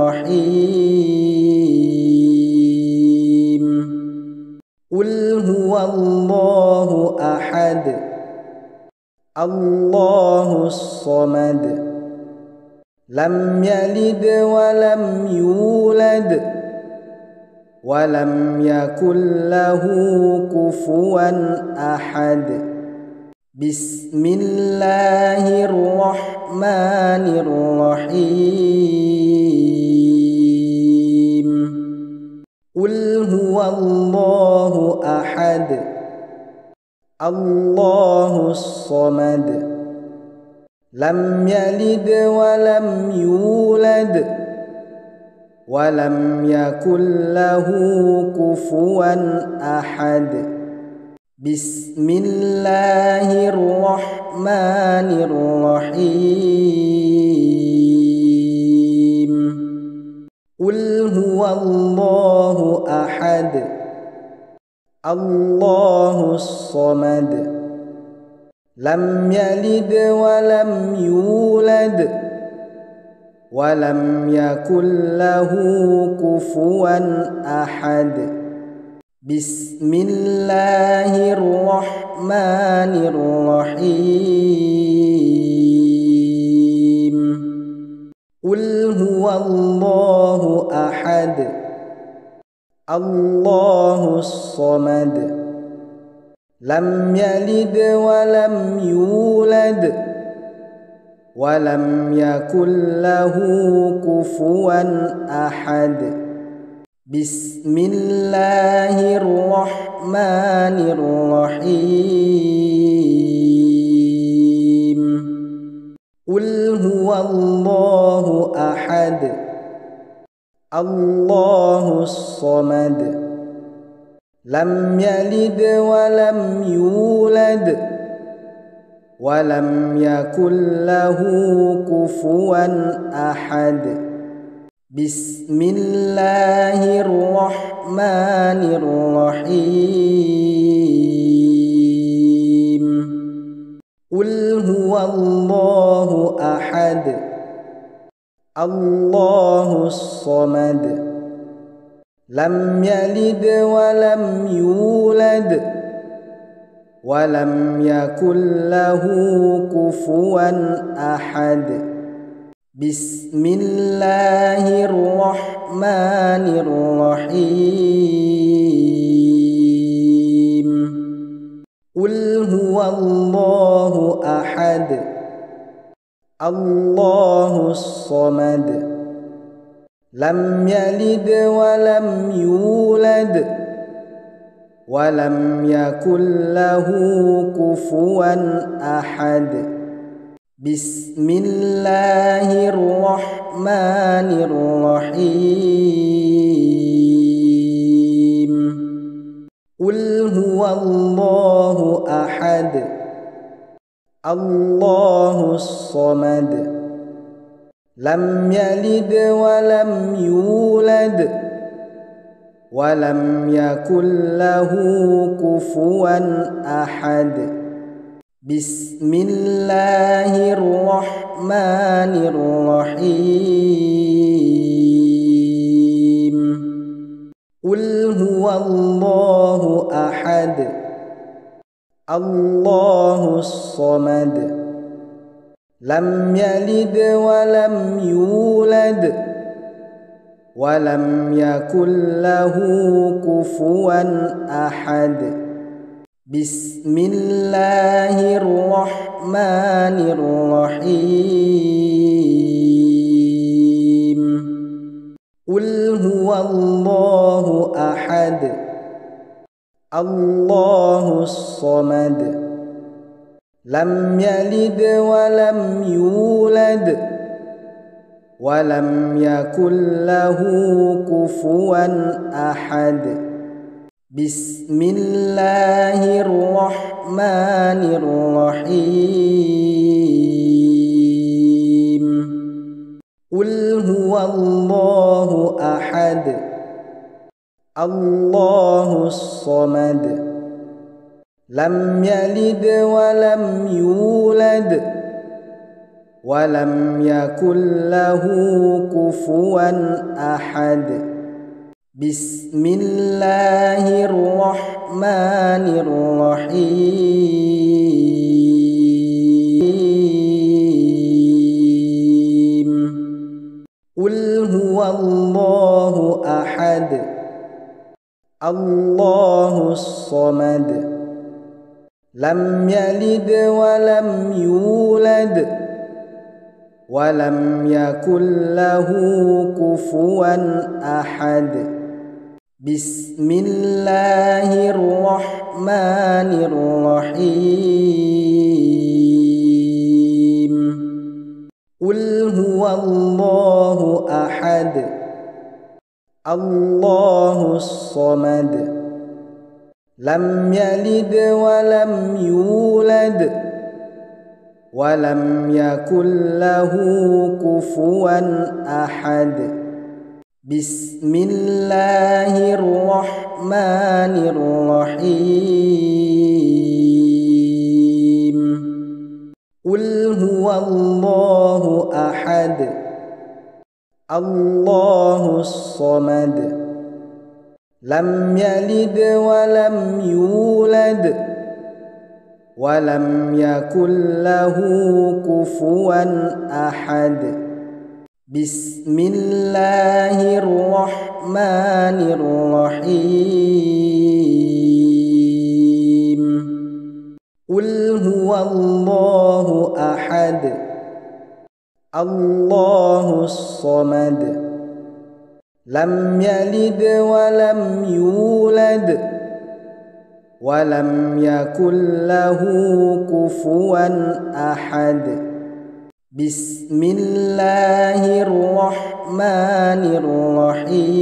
الرحيم. قل هو الله أحد الله الصمد لم يلد ولم يولد ولم يكن له كفوا أحد. بسم الله الرحمن الرحيم. قل هو الله أحد الله الصمد لم يلد ولم يولد ولم يكن له كفوا أحد. بسم الله الرحمن الرحيم. قل هو الله أحد الله الصمد لم يلد ولم يولد ولم يكن له كفوا أحد. بسم الله الرحمن الرحيم. قل هو الله أحد الله الصمد لم يلد ولم يولد ولم يكن له كفوا أحد. بسم الله الرحمن الرحيم. قل هو الله أحد الله الصمد لم يلد ولم يولد ولم يكن له كفوا أحد. بسم الله الرحمن الرحيم. قل هو الله أحد الله الصمد لم يلد ولم يولد ولم يكن له كفوا أحد. بسم الله الرحمن الرحيم. قل هو الله أحد الله الصمد لم يلد ولم يولد ولم يكن له كفوا أحد. بسم الله الرحمن الرحيم. قل هو الله أحد الله الصمد لم يلد ولم يولد ولم يكن له كفوا أحد. بسم الله الرحمن الرحيم. قل هو الله أحد الله الصمد لم يلد ولم يولد ولم يكن له كفوا أحد. بسم الله الرحمن الرحيم. قل هو الله أحد الله الصمد لم يلد ولم يولد ولم يكن له كفوا أحد. بسم الله الرحمن الرحيم. قل هو الله أحد الله الصمد لم يلد ولم يولد ولم يكن له كفوا أحد بسم الله الرحمن الرحيم قل هو الله أحد الله الصمد لم يلد ولم يولد ولم يكن له كفوا أحد بسم الله الرحمن الرحيم قل هو الله أحد الله الصمد لم يلد ولم يولد ولم يكن له كفوا أحد بسم الله الرحمن الرحيم قل هو الله أحد الله الصمد لم يلد ولم يولد ولم يكن له كفوا أحد بسم الله الرحمن الرحيم قل هو الله أحد الله الصمد لم يلد ولم يولد ولم يكن له كفوا أحد بسم الله الرحمن الرحيم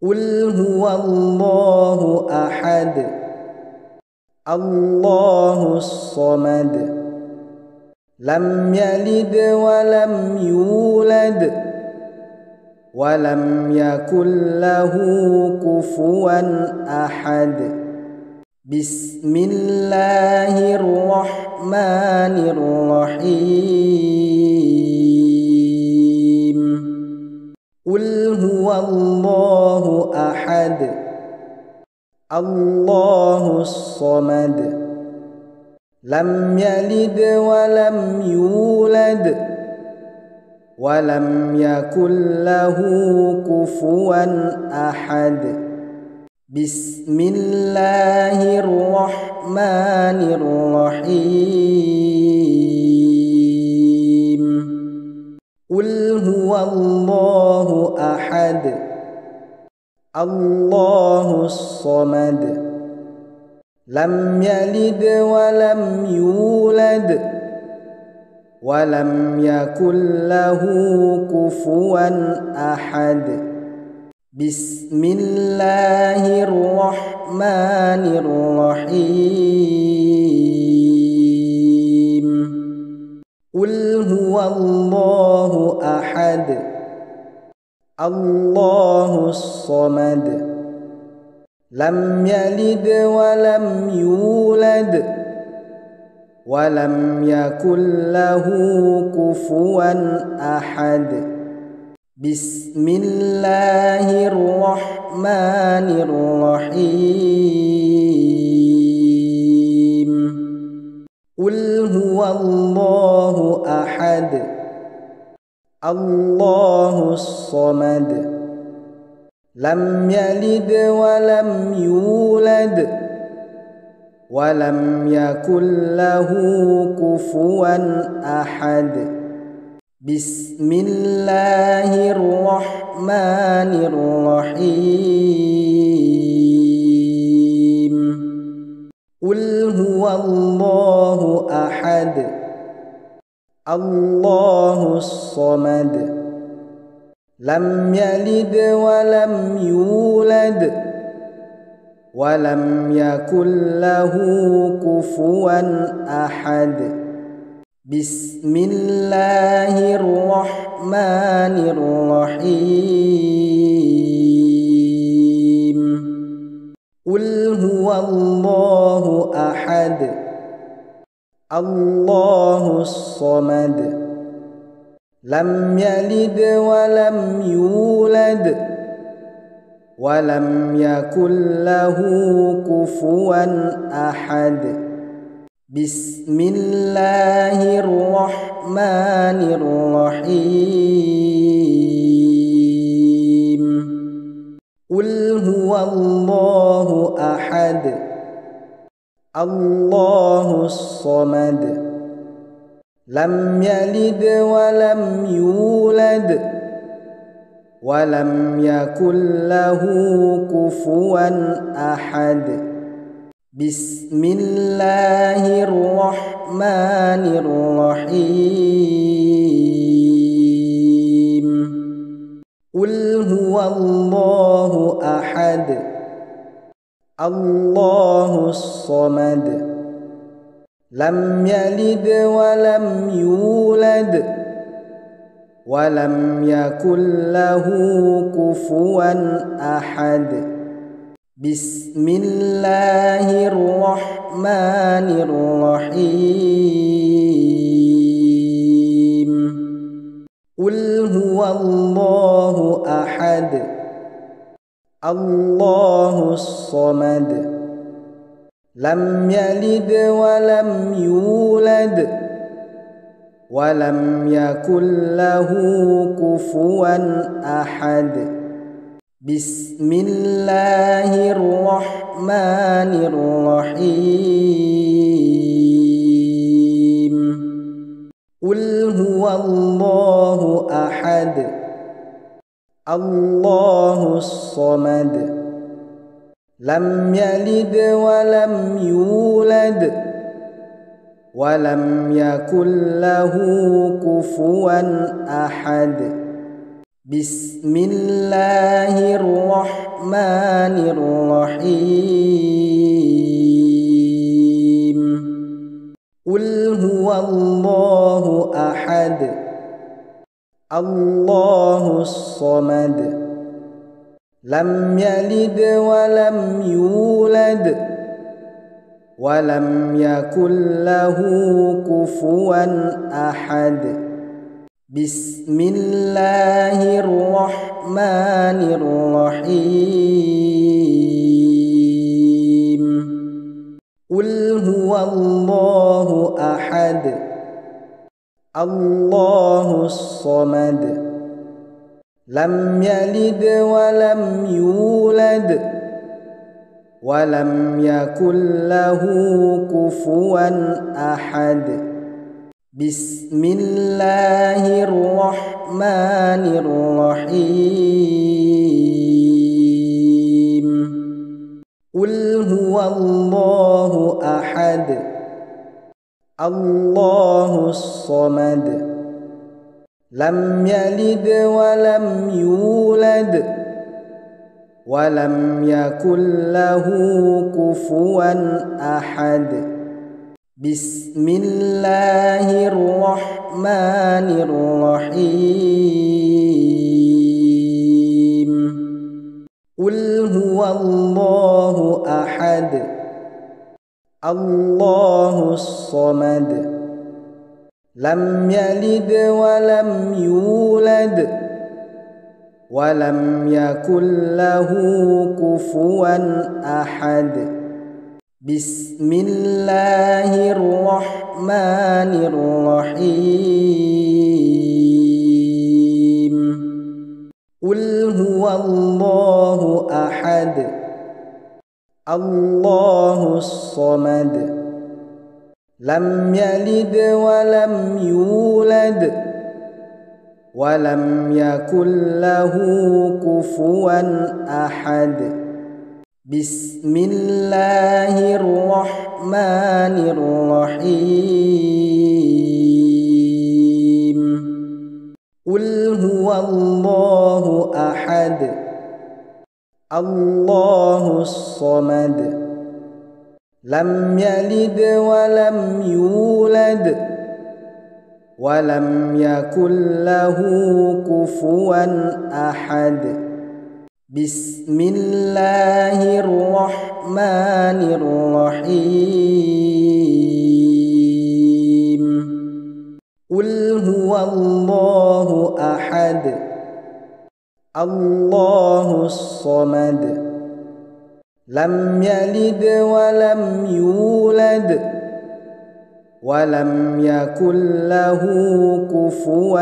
قل هو الله أحد الله الصمد لم يلد ولم يولد ولم يكن له كفوا أحد بسم الله الرحمن الرحيم قل هو الله أحد الله الصمد لم يلد ولم يولد ولم يكن له كفوا أحد بسم الله الرحمن الرحيم قل هو الله أحد الله الصمد لم يلد ولم يولد ولم يكن له كفوا أحد بسم الله الرحمن الرحيم قل هو الله أحد الله الصمد لم يلد ولم يولد ولم يكن له كفوا أحد بسم الله الرحمن الرحيم قل هو الله أحد الله الصمد لم يلد ولم يولد ولم يكن له كفوا أحد بسم الله الرحمن الرحيم قل هو الله أحد الله الصمد لم يلد ولم يولد ولم يكن له كفوا أحد بسم الله الرحمن الرحيم قل هو الله أحد الله الصمد لم يلد ولم يولد ولم يكن له كفوا أحد بسم الله الرحمن الرحيم قل هو الله أحد الله الصمد لم يلد ولم يولد ولم يكن له كفوا أحد بسم الله الرحمن الرحيم قل هو الله أحد الله الصمد لم يلد ولم يولد ولم يكن له كفوا أحد بسم الله الرحمن الرحيم قل هو الله أحد الله الصمد لم يلد ولم يولد ولم يكن له كفوا أحد بسم الله الرحمن الرحيم قل هو الله أحد الله الصمد لم يلد ولم يولد ولم يكن له كفوا أحد بسم الله الرحمن الرحيم قل هو الله أحد الله الصمد لم يلد ولم يولد ولم يكن له كفوا أحد بسم الله الرحمن الرحيم قل هو الله أحد الله الصمد لم يلد ولم يولد ولم يكن له كفوا أحد بسم الله الرحمن الرحيم قل هو الله أحد الله الصمد لم يلد ولم يولد ولم يكن له كفوا أحد بسم الله الرحمن الرحيم قل هو الله أحد الله الصمد لم يلد ولم يولد ولم يكن له كفوا أحد بسم الله الرحمن الرحيم قل هو الله أحد الله الصمد لم يلد ولم يولد ولم يكن له كفوا أحد بسم الله الرحمن الرحيم قل هو الله أحد الله الصمد لم يلد ولم يولد ولم يكن له كفوا أحد بسم الله الرحمن الرحيم قل هو الله أحد الله الصمد لم يلد ولم يولد ولم يكن له كفوا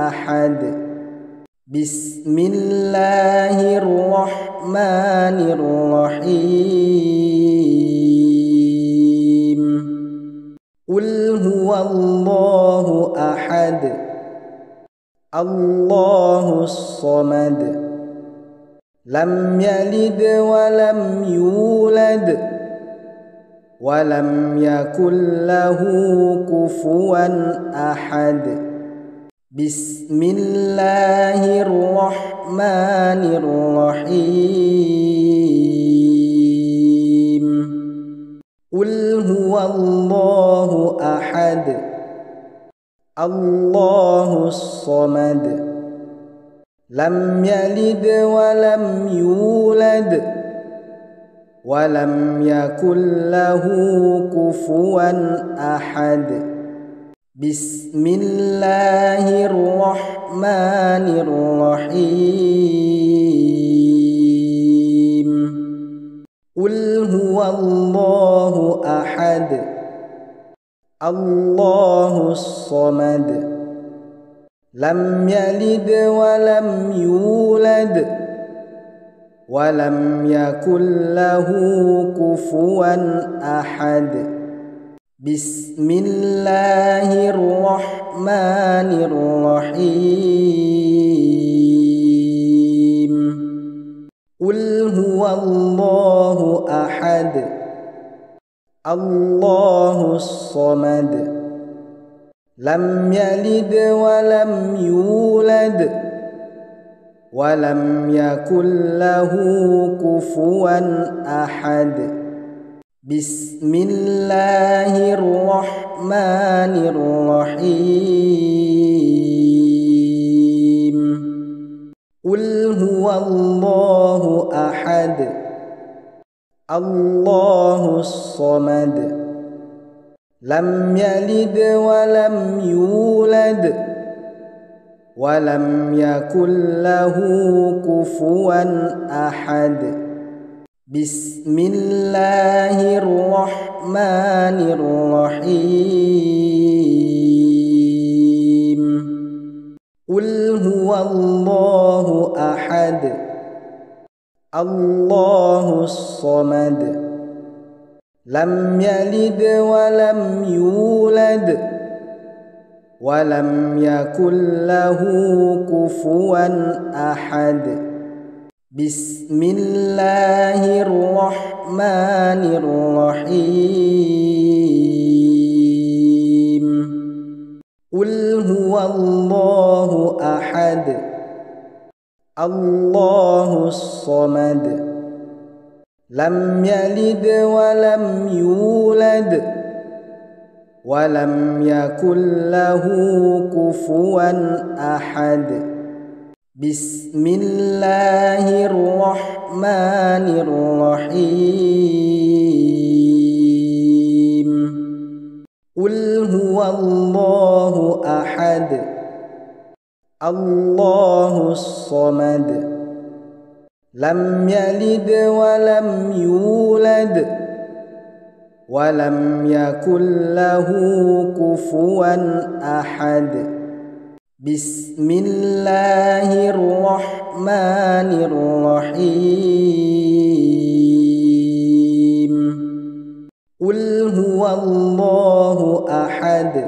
أحد بسم الله الرحمن الرحيم قل هو الله أحد الله الصمد لم يلد ولم يولد ولم يكن له كفوا أحد بسم الله الرحمن الرحيم قل هو الله أحد الله الصمد لم يلد ولم يولد ولم يكن له كفوا أحد بسم الله الرحمن الرحيم قل هو الله أحد الله الصمد لم يلد ولم يولد ولم يكن له كفوا أحد بسم الله الرحمن الرحيم قل هو الله أحد الله الصمد لم يلد ولم يولد ولم يكن له كفوا أحد بسم الله الرحمن الرحيم قل هو الله أحد الله الصمد لم يلد ولم يولد ولم يكن له كفوا أحد بسم الله الرحمن الرحيم قل هو الله أحد الله الصمد لم يلد ولم يولد ولم يكن له كفوا أحد بسم الله الرحمن الرحيم قل هو الله أحد الله الصمد لم يلد ولم يولد ولم يكن له كفوا أحد بسم الله الرحمن الرحيم قل هو الله أحد الله الصمد لم يلد ولم يولد ولم يكن له كفوا أحد بسم الله الرحمن الرحيم قل هو الله أحد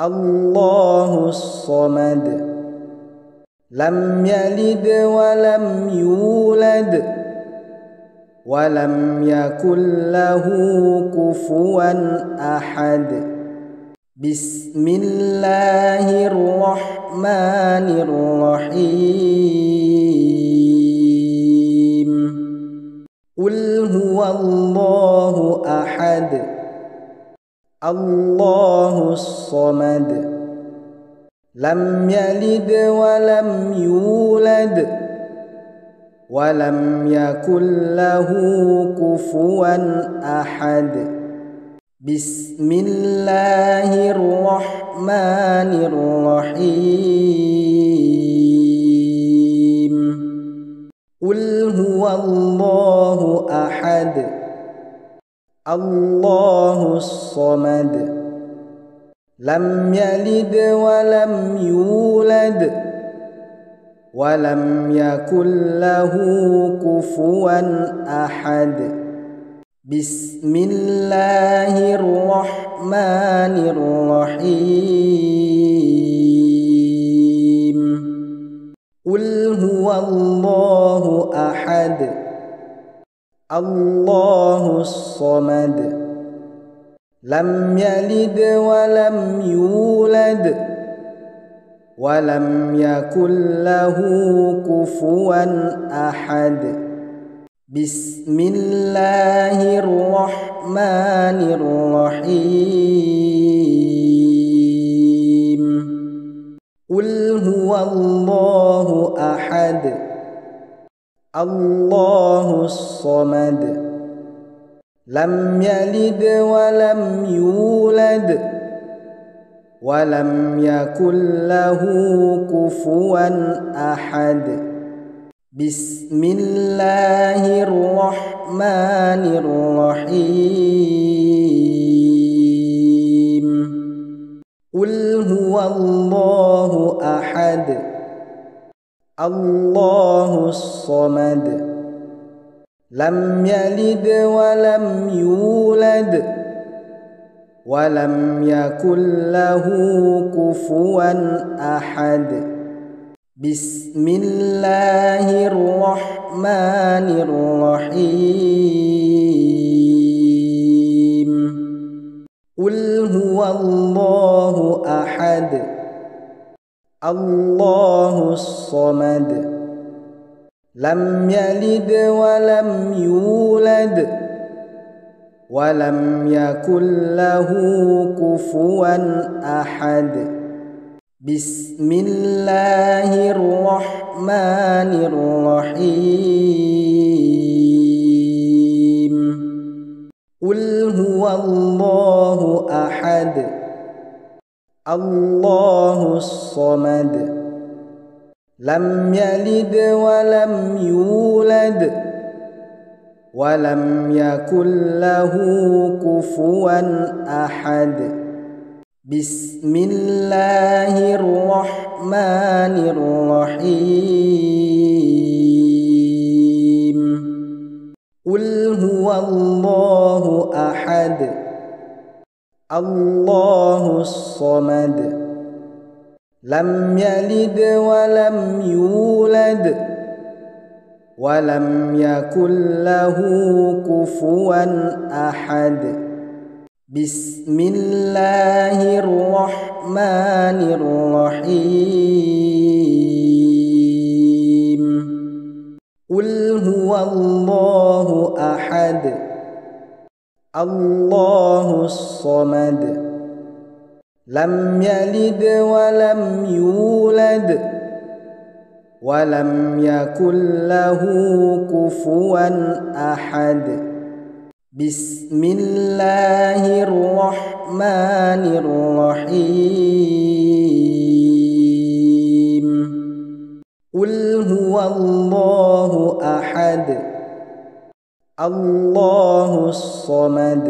الله الصمد لم يلد ولم يولد ولم يكن له كفوا أحد بسم الله الرحمن الرحيم قل هو الله أحد الله الصمد لم يلد ولم يولد ولم يكن له كفوا أحد بسم الله الرحمن الرحيم قل هو الله أحد الله الصمد لم يلد ولم يولد ولم يكن له كفوا أحد بسم الله الرحمن الرحيم قل هو الله أحد الله الصمد لم يلد ولم يولد ولم يكن له كفوا أحد بسم الله الرحمن الرحيم قل هو الله أحد الله الصمد لم يلد ولم يولد ولم يكن له كفوا أحد بسم الله الرحمن الرحيم قل هو الله أحد الله الصمد لم يلد ولم يولد ولم يكن له كفوا أحد بسم الله الرحمن الرحيم قل هو الله أحد الله الصمد لم يلد ولم يولد ولم يكن له كفوا أحد بسم الله الرحمن الرحيم قل هو الله أحد الله الصمد لم يلد ولم يولد ولم يكن له كفوا أحد بسم الله الرحمن الرحيم قل هو الله أحد الله الصمد لم يلد ولم يولد ولم يكن له كفوا أحد بسم الله الرحمن الرحيم قل هو الله أحد الله الصمد لم يلد ولم يولد ولم يكن له كفوا أحد بسم الله الرحمن الرحيم قل هو الله أحد الله الصمد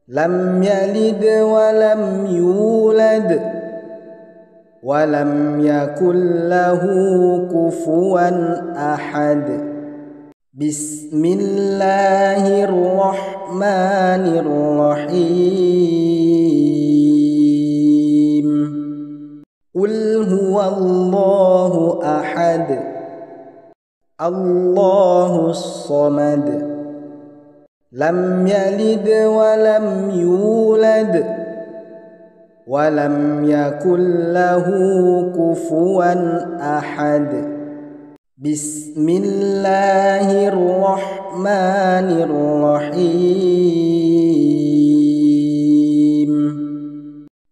لم يلد ولم يولد ولم يكن له كفوا أحد بسم الله الرحمن الرحيم قل هو الله أحد الله الصمد لم يلد ولم يولد ولم يكن له كفوا أحد بسم الله الرحمن الرحيم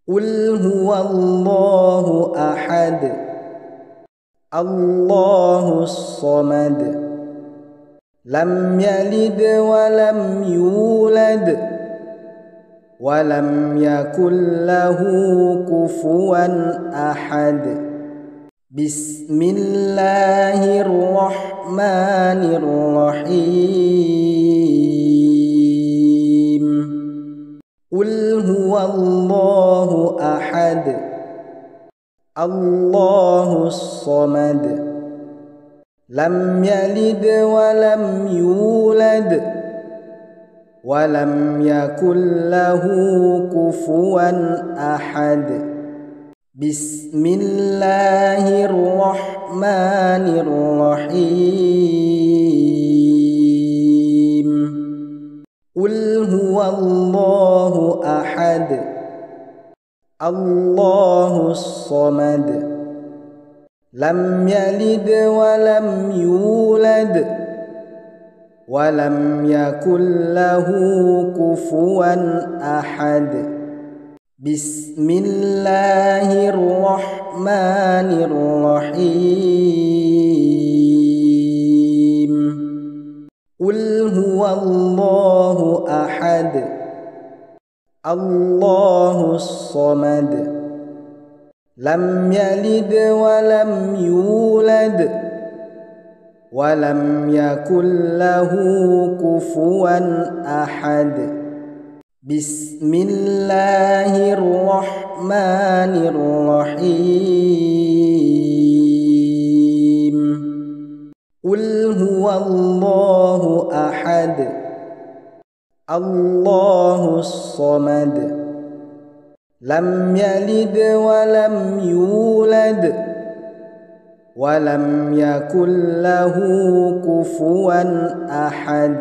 قل هو الله أحد الله الصمد لم يلد ولم يولد ولم يكن له كفوا أحد بسم الله الرحمن الرحيم قل هو الله أحد الله الصمد لم يلد ولم يولد ولم يكن له كفوا أحد بسم الله الرحمن الرحيم قل هو الله أحد الله الصمد لم يلد ولم يولد ولم يكن له كفوا أحد بسم الله الرحمن الرحيم قل هو الله أحد الله الصمد لم يلد ولم يولد ولم يكن له كفوا أحد بسم الله الرحمن الرحيم قل هو الله أحد الله الصمد لم يلد ولم يولد ولم يكن له كفوا أحد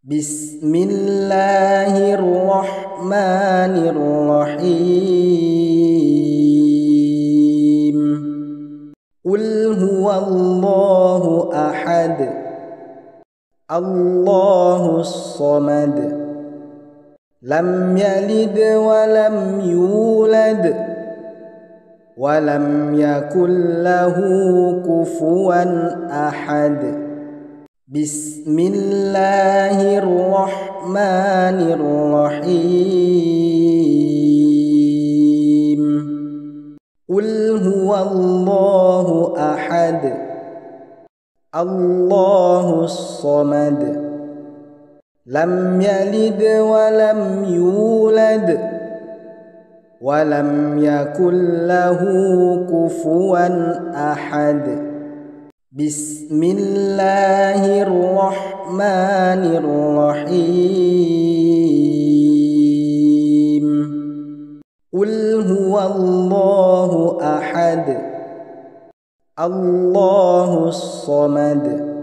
بسم الله الرحمن الرحيم قل هو الله أحد الله الصمد لم يلد ولم يولد ولم يكن له كفوا أحد بسم الله الرحمن الرحيم قل هو الله أحد الله الصمد لم يلد ولم يولد ولم يكن له كفوا أحد بسم الله الرحمن الرحيم قل هو الله أحد الله الصمد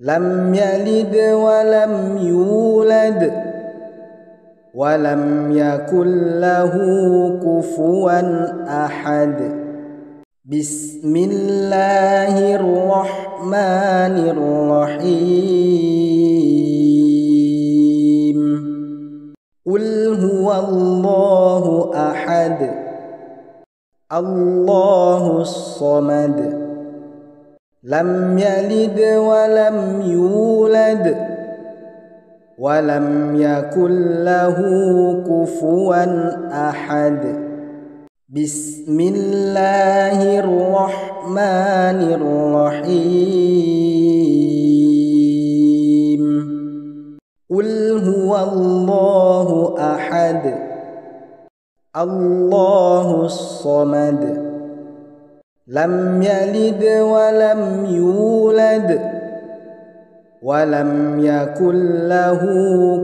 لم يلد ولم يولد ولم يكن له كفوا أحد بسم الله الرحمن الرحيم قل هو الله أحد الله الصمد لم يلد ولم يولد ولم يكن له كفوا أحد بسم الله الرحمن الرحيم قل هو الله أحد الله الصمد لم يلد ولم يولد ولم يكن له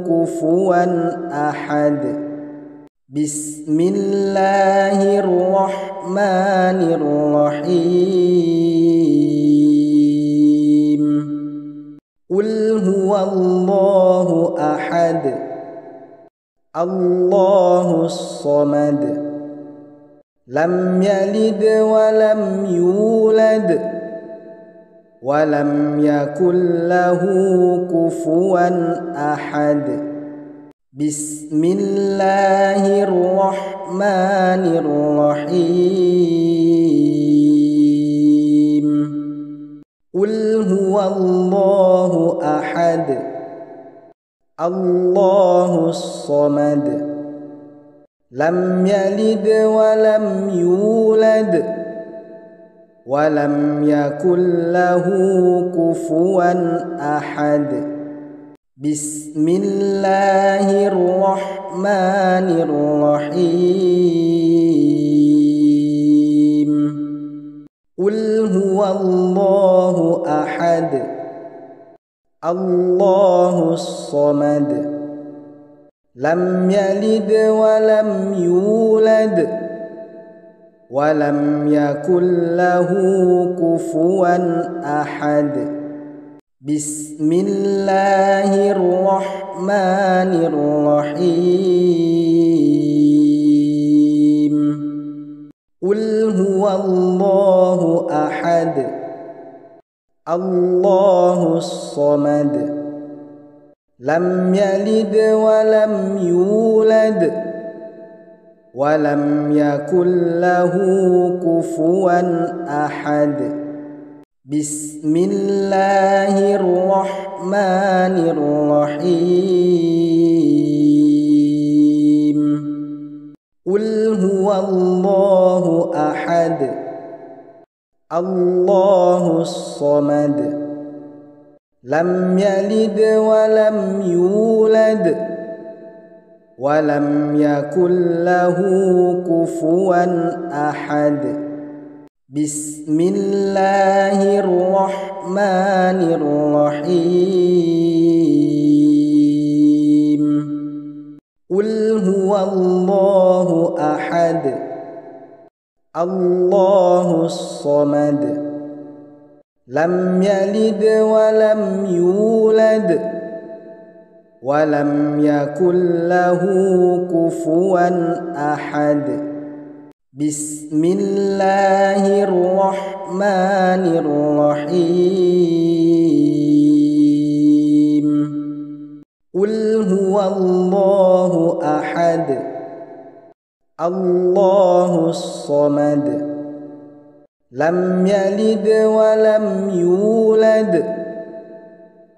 كفوا أحد بسم الله الرحمن الرحيم قل هو الله أحد الله الصمد لم يلد ولم يولد ولم يكن له كفوا أحد بسم الله الرحمن الرحيم قل هو الله أحد الله الصمد لم يلد ولم يولد ولم يكن له كفوا أحد بسم الله الرحمن الرحيم قل هو الله أحد الله الصمد لم يلد ولم يولد ولم يكن له كفوا أحد بسم الله الرحمن الرحيم قل هو الله أحد الله الصمد لم يلد ولم يولد ولم يكن له كفوا أحد بسم الله الرحمن الرحيم قل هو الله أحد الله الصمد لم يلد ولم يولد ولم يكن له كفوا أحد بسم الله الرحمن الرحيم قل هو الله أحد الله الصمد لم يلد ولم يولد ولم يكن له كفوا أحد بسم الله الرحمن الرحيم قل هو الله أحد الله الصمد لم يلد ولم يولد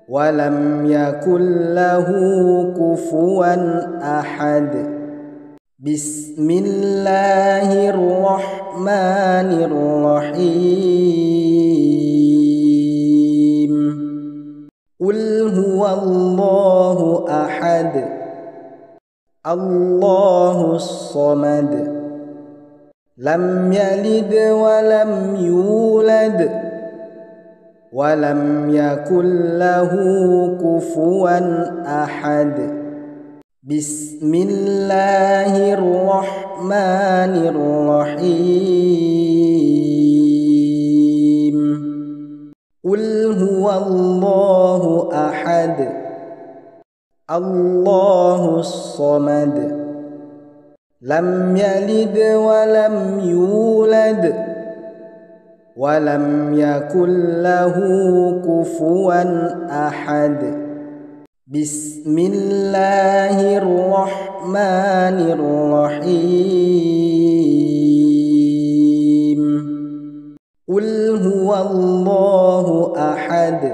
ولم يكن له كفوا أحد بسم الله الرحمن الرحيم قل هو الله أحد الله الصمد لم يلد ولم يولد ولم يكن له كفوا أحد بسم الله الرحمن الرحيم قل هو الله أحد الله الصمد لم يلد ولم يولد ولم يكن له كفوا أحد بسم الله الرحمن الرحيم قل هو الله أحد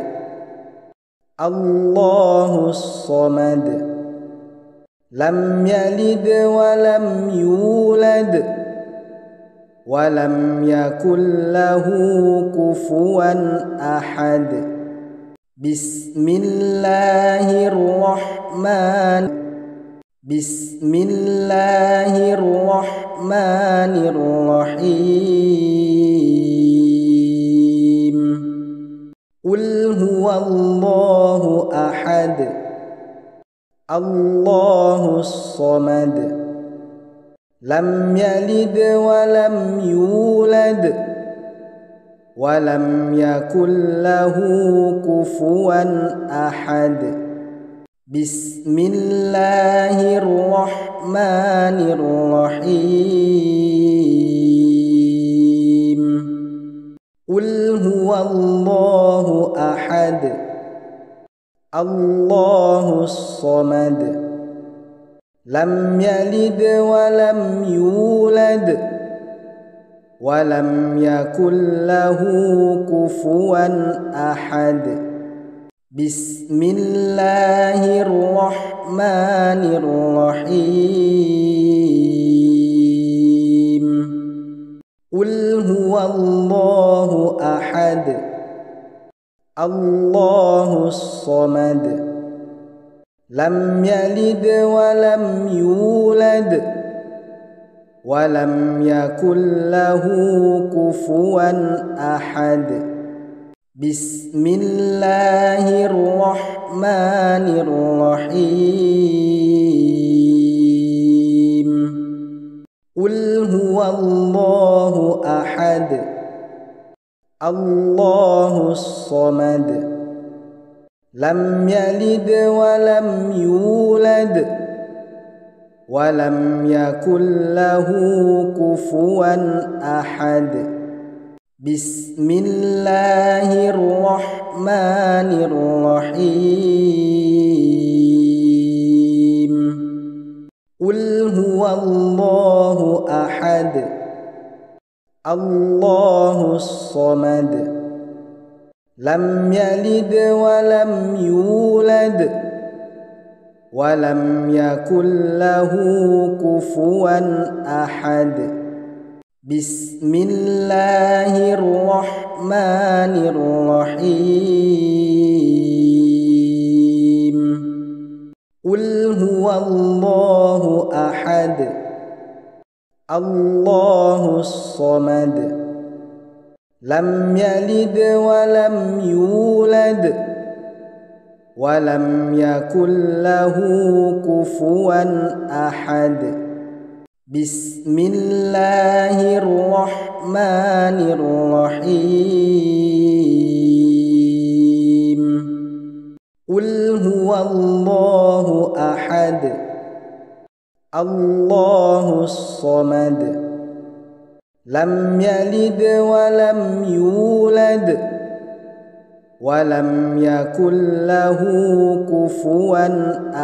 الله الصمد لم يلد ولم يولد ولم يكن له كفوا أحد بسم الله الرحمن الرحيم قل هو الله أحد الله الصمد لم يلد ولم يولد ولم يكن له كفوا أحد بسم الله الرحمن الرحيم قل هو الله أحد الله الصمد لم يلد ولم يولد ولم يكن له كفوا أحد بسم الله الرحمن الرحيم قل هو الله أحد الله الصمد لم يلد ولم يولد ولم يكن له كفوا أحد بسم الله الرحمن الرحيم قل هو الله أحد الله الصمد لم يلد ولم يولد ولم يكن له كفوا أحد بسم الله الرحمن الرحيم قل هو الله أحد الله الصمد لم يلد ولم يولد ولم يكن له كفوا أحد بسم الله الرحمن الرحيم قل هو الله أحد الله الصمد لم يلد ولم يولد ولم يكن له كفوا أحد بسم الله الرحمن الرحيم قل هو الله أحد الله الصمد لم يلد ولم يولد ولم يكن له كفوا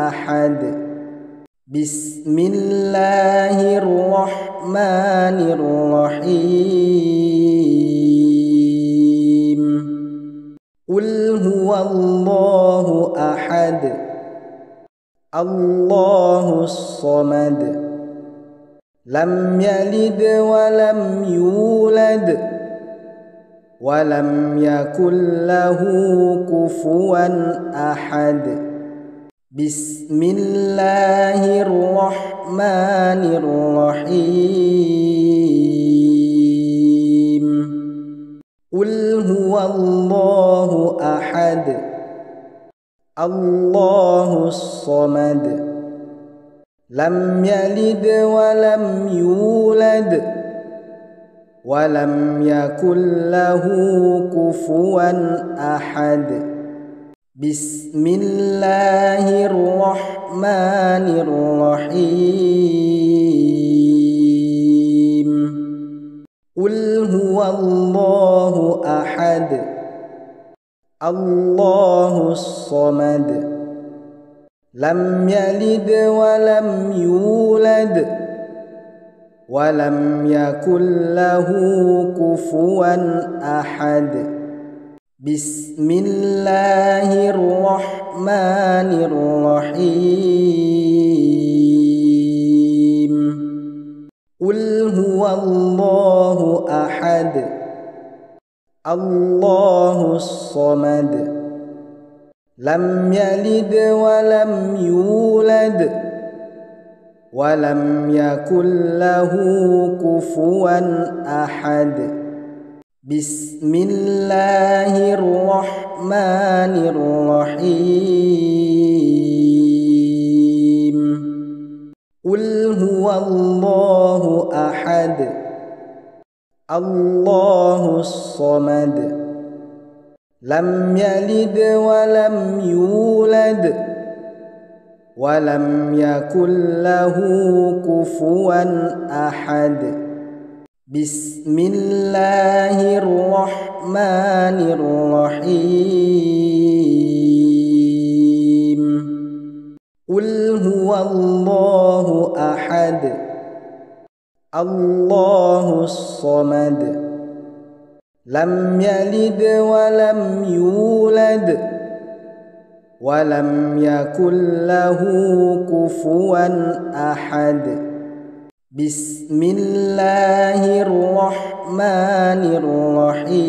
أحد بسم الله الرحمن الرحيم قل هو الله أحد الله الصمد لم يلد ولم يولد ولم يكن له كفوا أحد بسم الله الرحمن الرحيم قل هو الله أحد الله الصمد لم يلد ولم يولد ولم يكن له كفوا أحد بسم الله الرحمن الرحيم قل هو الله أحد الله الصمد لم يلد ولم يولد ولم يكن له كفوا أحد بسم الله الرحمن الرحيم قل هو الله أحد الله الصمد لم يلد ولم يولد ولم يكن له كفوا أحد بسم الله الرحمن الرحيم قل هو الله أحد الله الصمد لم يلد ولم يولد ولم يكن له كفوا أحد بسم الله الرحمن الرحيم قل هو الله أحد الله الصمد لم يلد ولم يولد ولم يكن له كفوا أحد بسم الله الرحمن الرحيم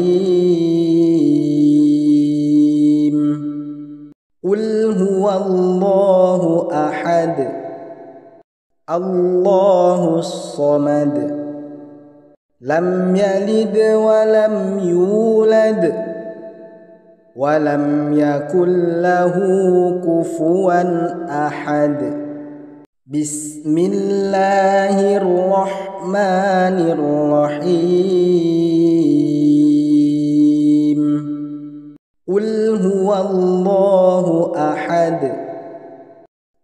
قل هو الله أحد الله الصمد لم يلد ولم يولد ولم يكن له كفوا أحد بسم الله الرحمن الرحيم قل هو الله أحد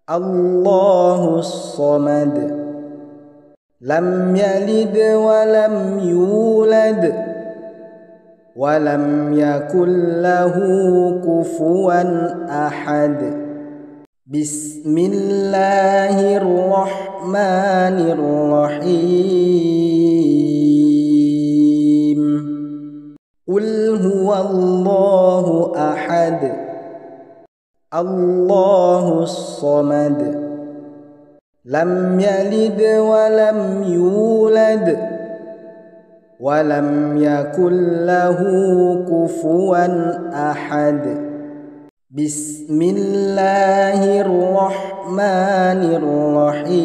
الله الصمد لم يلد ولم يولد ولم يكن له كفوا أحد بسم الله الرحمن الرحيم قل هو الله أحد الله الصمد لم يلد ولم يولد ولم يكن له كفوا أحد بسم الله الرحمن الرحيم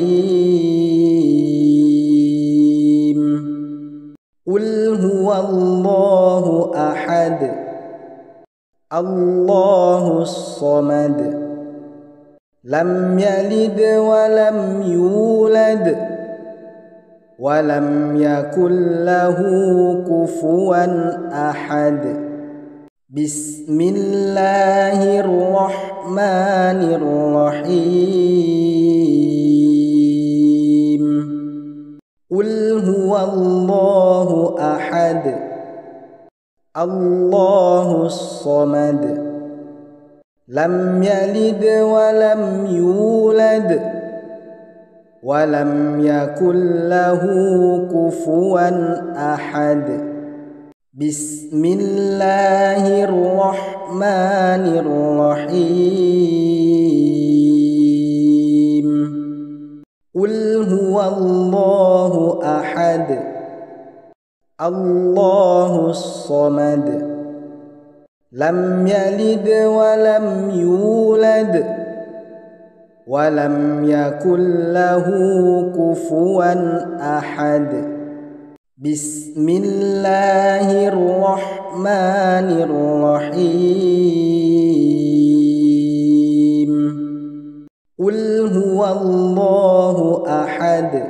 قل هو الله أحد الله الصمد لم يلد ولم يولد ولم يكن له كفوا أحد بسم الله الرحمن الرحيم قل هو الله أحد الله الصمد لم يلد ولم يولد ولم يكن له كفوا أحد بسم الله الرحمن الرحيم قل هو الله أحد الله الصمد لم يلد ولم يولد ولم يكن له كفوا أحد بسم الله الرحمن الرحيم قل هو الله أحد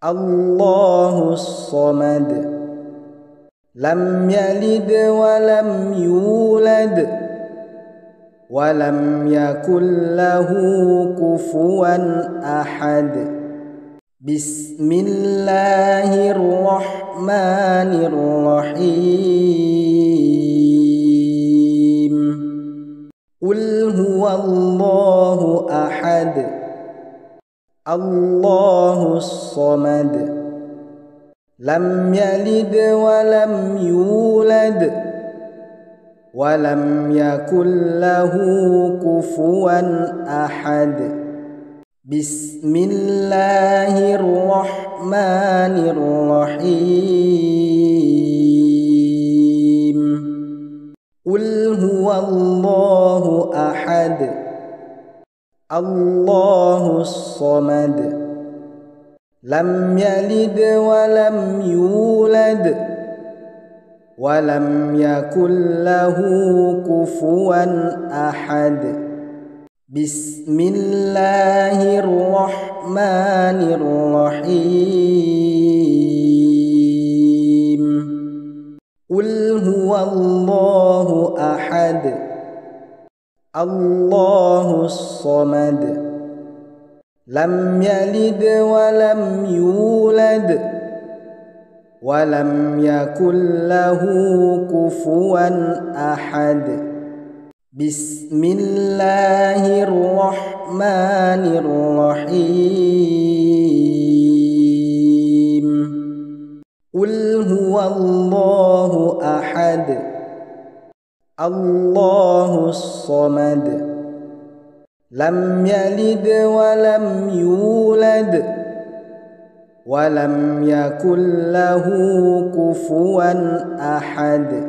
الله الصمد لم يلد ولم يولد ولم يكن له كفوا أحد بسم الله الرحمن الرحيم قل هو الله أحد الله الصمد لم يلد ولم يولد ولم يكن له كفوا أحد بسم الله الرحمن الرحيم قل هو الله أحد الله الصمد لم يلد ولم يولد ولم يكن له كفوا أحد بسم الله الرحمن الرحيم قل هو الله أحد الله الصمد لم يلد ولم يولد ولم يكن له كفوا أحد بسم الله الرحمن الرحيم قل هو الله أحد الله الصمد لم يلد ولم يولد ولم يكن له كفوا أحد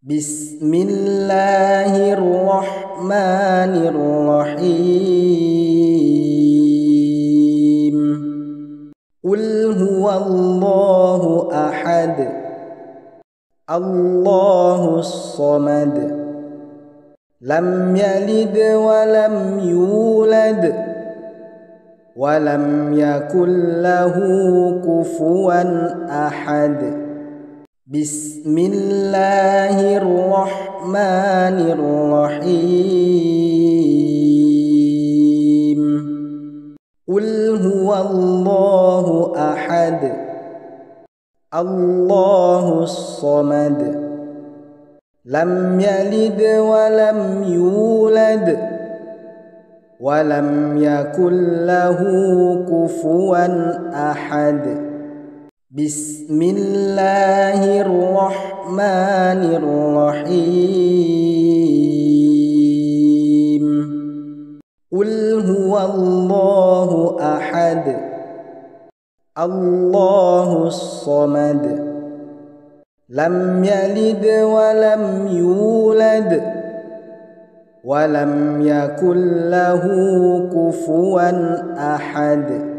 بسم الله الرحمن الرحيم قل هو الله أحد الله الصمد لم يلد ولم يولد ولم يكن له كفوا أحد بسم الله الرحمن الرحيم قل هو الله أحد الله الصمد لم يلد ولم يولد ولم يكن له كفوا أحد بسم الله الرحمن الرحيم قل هو الله أحد الله الصمد لم يلد ولم يولد ولم يكن له كفوا أحد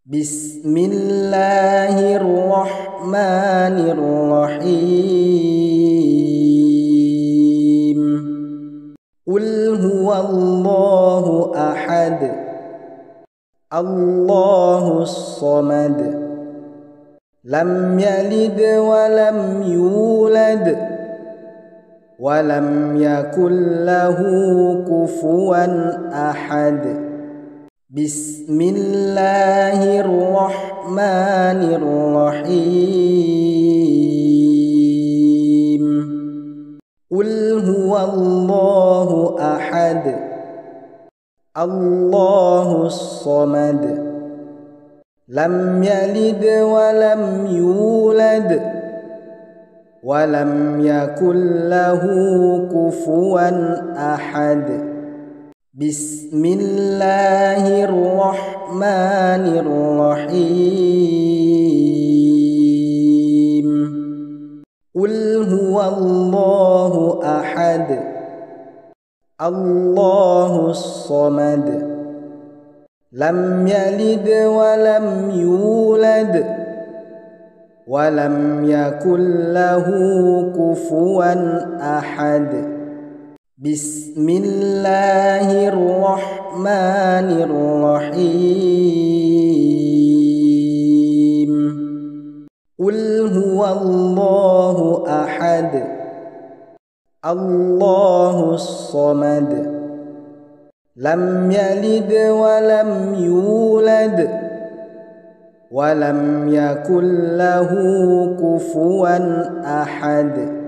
بسم الله الرحمن الرحيم قل هو الله أحد الله الصمد لم يلد ولم يولد ولم يكن له كفوا أحد بسم الله الرحمن الرحيم قل هو الله أحد الله الصمد لم يلد ولم يولد ولم يكن له كفوا أحد بسم الله الرحمن الرحيم قل هو الله أحد الله الصمد لم يلد ولم يولد ولم يكن له كفوا أحد بسم الله الرحمن الرحيم قل هو الله أحد الله الصمد لم يلد ولم يولد ولم يكن له كفوا أحد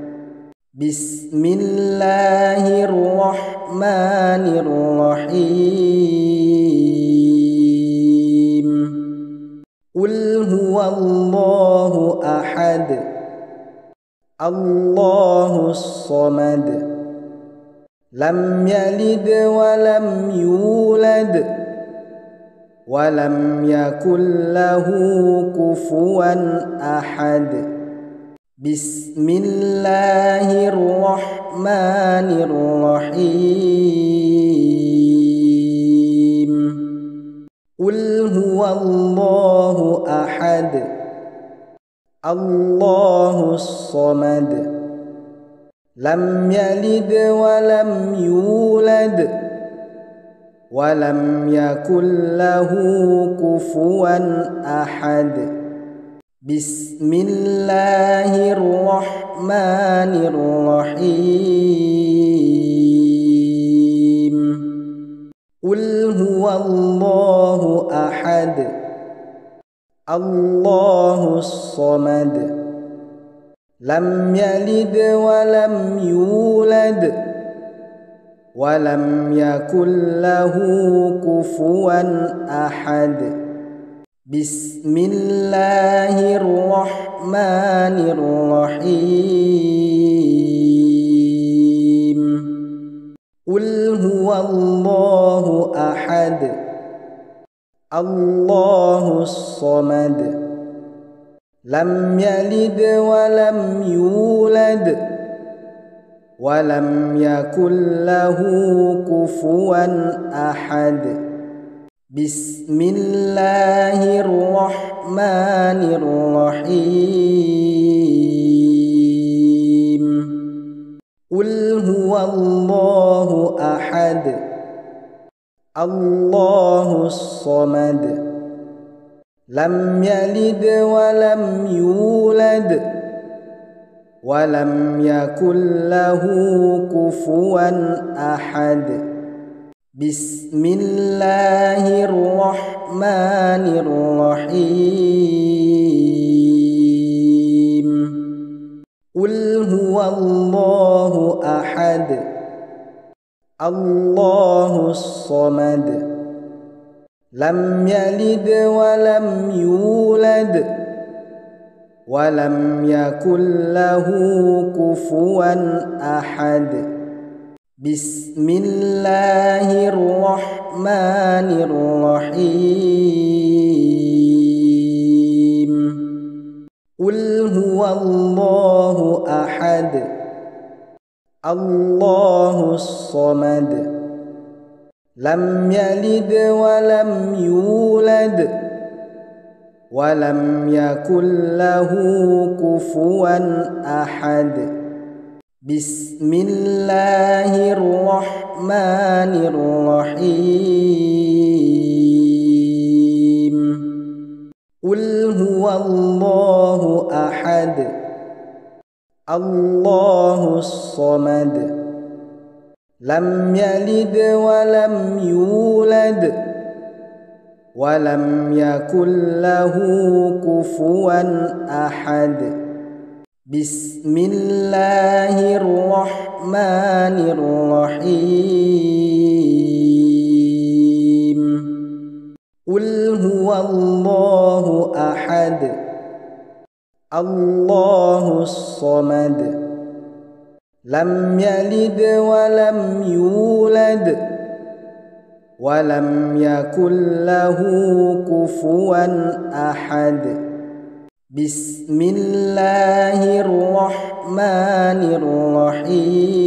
بسم الله الرحمن الرحيم قل هو الله أحد الله الصمد لم يلد ولم يولد ولم يكن له كفوا أحد بسم الله الرحمن الرحيم قل هو الله أحد الله الصمد لم يلد ولم يولد ولم يكن له كفوا أحد بسم الله الرحمن الرحيم قل هو الله أحد الله الصمد لم يلد ولم يولد ولم يكن له كفوا أحد بسم الله الرحمن الرحيم الله أحد الله الصمد لم يلد ولم يولد ولم يكن له كفوا أحد بسم الله الرحمن الرحيم قل هو الله أحد الله الصمد لم يلد ولم يولد ولم يكن له كفوا أحد بسم الله الرحمن الرحيم قل هو الله أحد الله الصمد لم يلد ولم يولد ولم يكن له كفوا أحد بسم الله الرحمن الرحيم قل هو الله أحد الله الصمد لم يلد ولم يولد ولم يكن له كفوا أحد بسم الله الرحمن الرحيم قل هو الله أحد الله الصمد لم يلد ولم يولد ولم يكن له كفوا أحد بسم الله الرحمن الرحيم قل هو الله أحد الله الصمد لم يلد ولم يولد ولم يكن له كفوا أحد بسم الله الرحمن الرحيم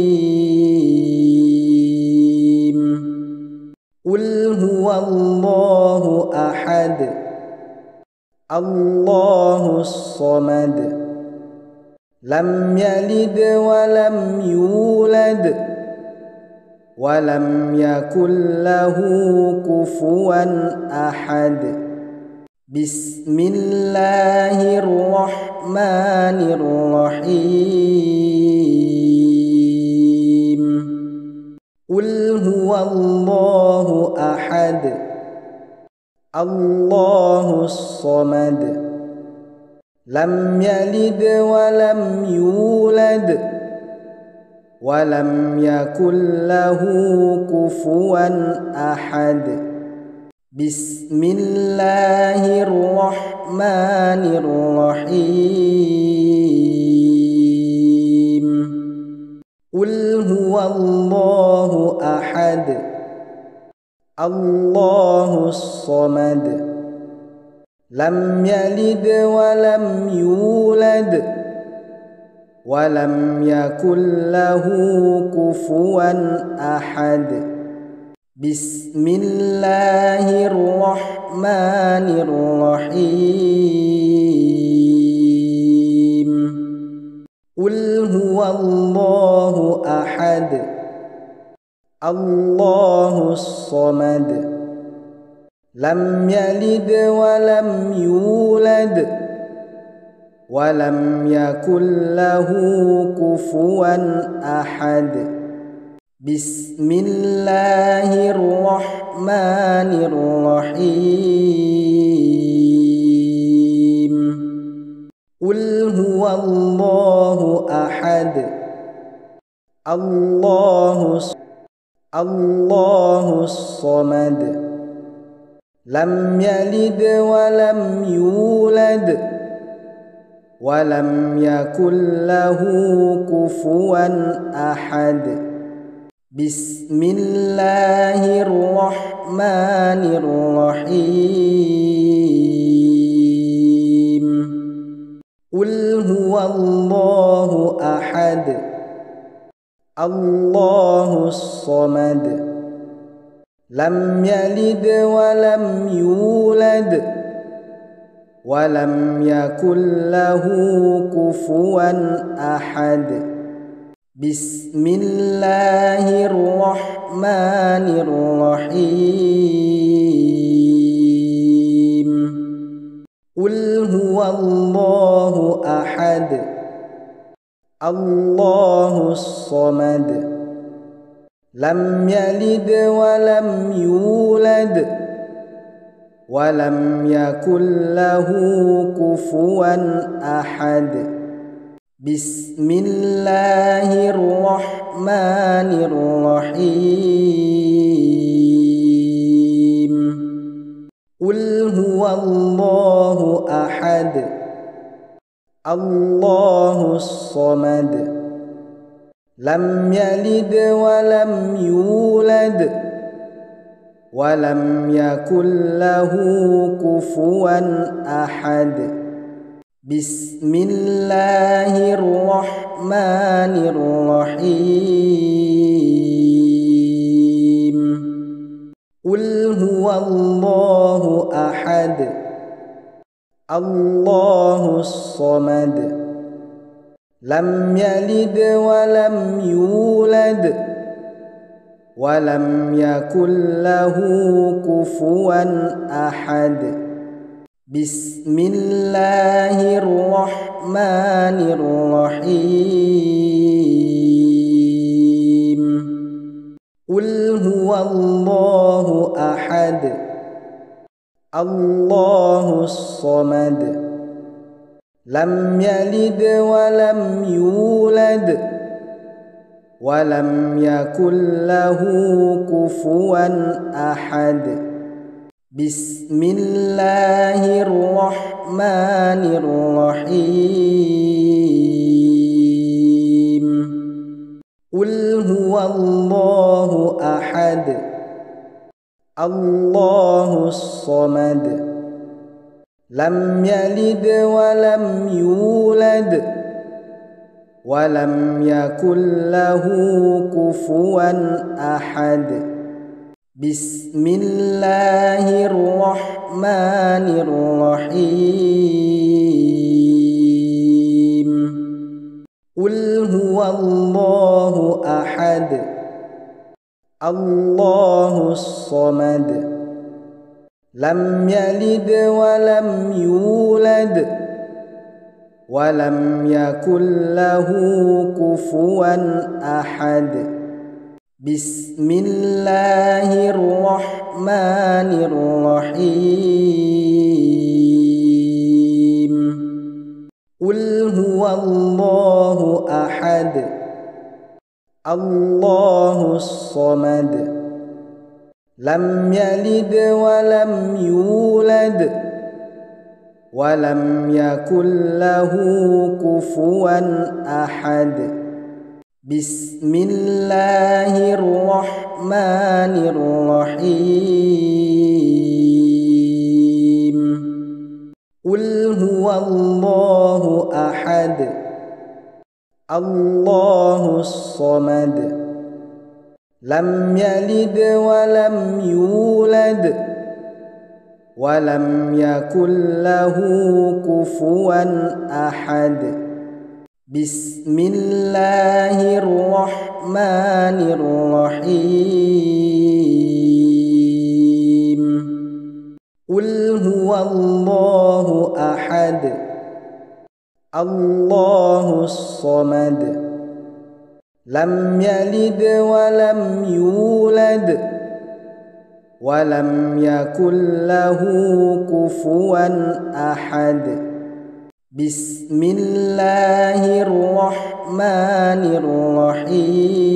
قل هو الله أحد الله الصمد لم يلد ولم يولد ولم يكن له كفوا أحد بسم الله الرحمن الرحيم قل هو الله أحد الله الصمد لم يلد ولم يولد ولم يكن له كفوا أحد بسم الله الرحمن الرحيم قل هو الله أحد الله الصمد لم يلد ولم يولد ولم يكن له كفوا أحد بسم الله الرحمن الرحيم قل هو الله أحد الله الصمد لم يلد ولم يولد ولم يكن له كفوا أحد بسم الله الرحمن الرحيم قل هو الله أحد الله الصمد لم يلد ولم يولد ولم يكن له كفوا أحد بسم الله الرحمن الرحيم قل هو الله أحد الله الصمد لم يلد ولم يولد ولم يكن له كفوا أحد بسم الله الرحمن الرحيم قل هو الله أحد الله الصمد لم يلد ولم يولد ولم يكن له كفوا أحد بسم الله الرحمن الرحيم قل هو الله أحد الله الصمد لم يلد ولم يولد ولم يكن له كفوا أحد بسم الله الرحمن الرحيم قل هو الله أحد الله الصمد لم يلد ولم يولد ولم يكن له كفوا أحد بسم الله الرحمن الرحيم قل هو الله أحد الله الصمد لم يلد ولم يولد ولم يكن له كفوا أحد بسم الله الرحمن الرحيم قل هو الله أحد الله الصمد لم يلد ولم يولد ولم يكن له كفوا أحد بسم الله الرحمن الرحيم قل هو الله أحد الله الصمد لم يلد ولم يولد ولم يكن له كفوا أحد بسم الله الرحمن الرحيم قل هو الله أحد الله الصمد لم يلد ولم يولد ولم يكن له كفوا أحد بسم الله الرحمن الرحيم قل هو الله أحد الله الصمد لم يلد ولم يولد ولم يكن له كفوا أحد بسم الله الرحمن الرحيم قل هو الله أحد الله الصمد لم يلد ولم يولد ولم يكن له كفوا أحد بسم الله الرحمن الرحيم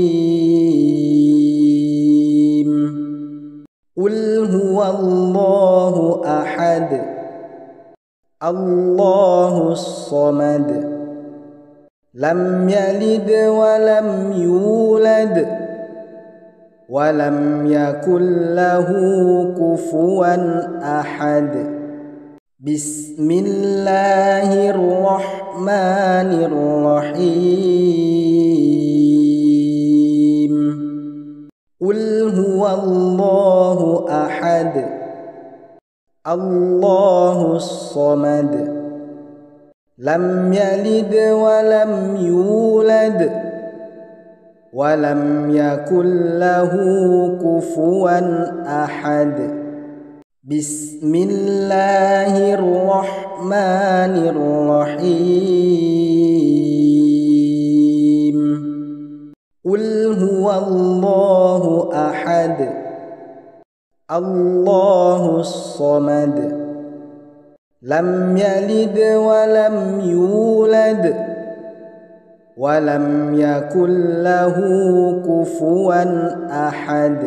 قل هو الله أحد الله الصمد لم يلد ولم يولد ولم يكن له كفوا أحد بسم الله الرحمن الرحيم قل هو الله أحد الله الصمد لم يلد ولم يولد ولم يكن له كفوا أحد بسم الله الرحمن الرحيم قل هو الله أحد الله الصمد لم يلد ولم يولد ولم يكن له كفوا أحد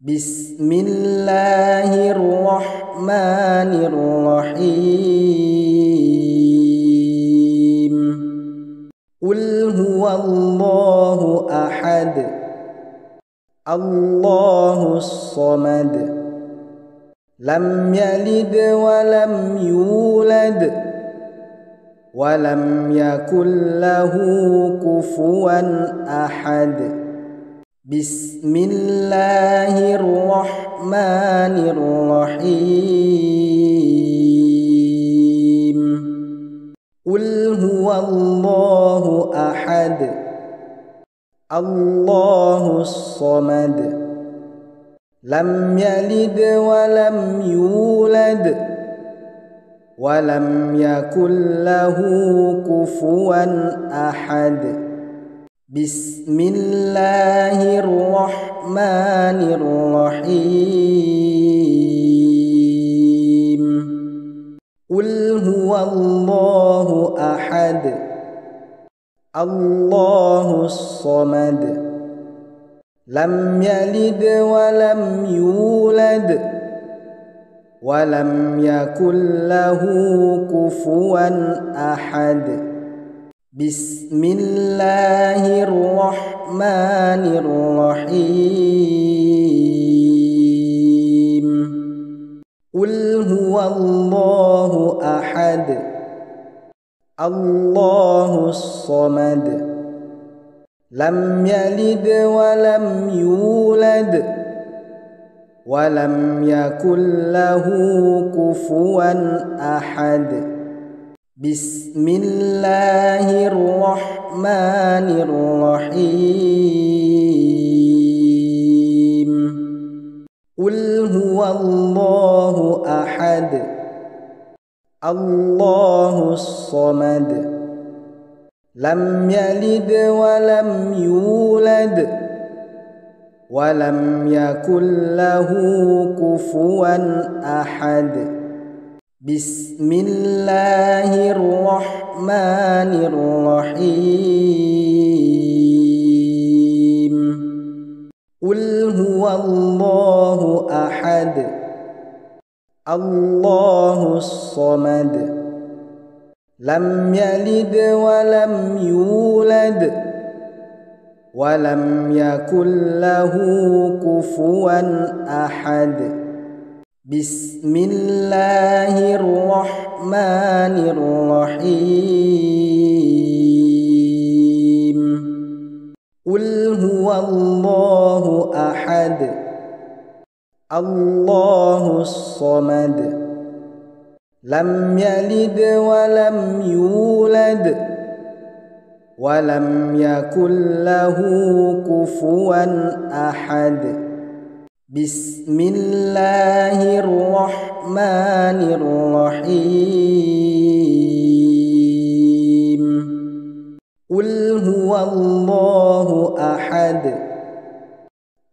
بسم الله الرحمن الرحيم قل هو الله أحد الله الصمد لم يلد ولم يولد ولم يكن له كفوا أحد بسم الله الرحمن الرحيم قل هو الله أحد الله الصمد لم يلد ولم يولد ولم يكن له كفوا أحد بسم الله الرحمن الرحيم قل هو الله أحد الله الصمد لم يلد ولم يولد ولم يكن له كفوا أحد بسم الله الرحمن الرحيم قل هو الله أحد الله الصمد لم يلد ولم يولد ولم يكن له كفوا أحد بسم الله الرحمن الرحيم قل هو الله أحد الله الصمد لم يلد ولم يولد ولم يكن له كفوا أحد بسم الله الرحمن الرحيم قل هو الله أحد الله الصمد لم يلد ولم يولد ولم يكن له كفوا أحد بسم الله الرحمن الرحيم قل هو الله أحد الله الصمد لم يلد ولم يولد ولم يكن له كفوا أحد بسم الله الرحمن الرحيم قل هو الله أحد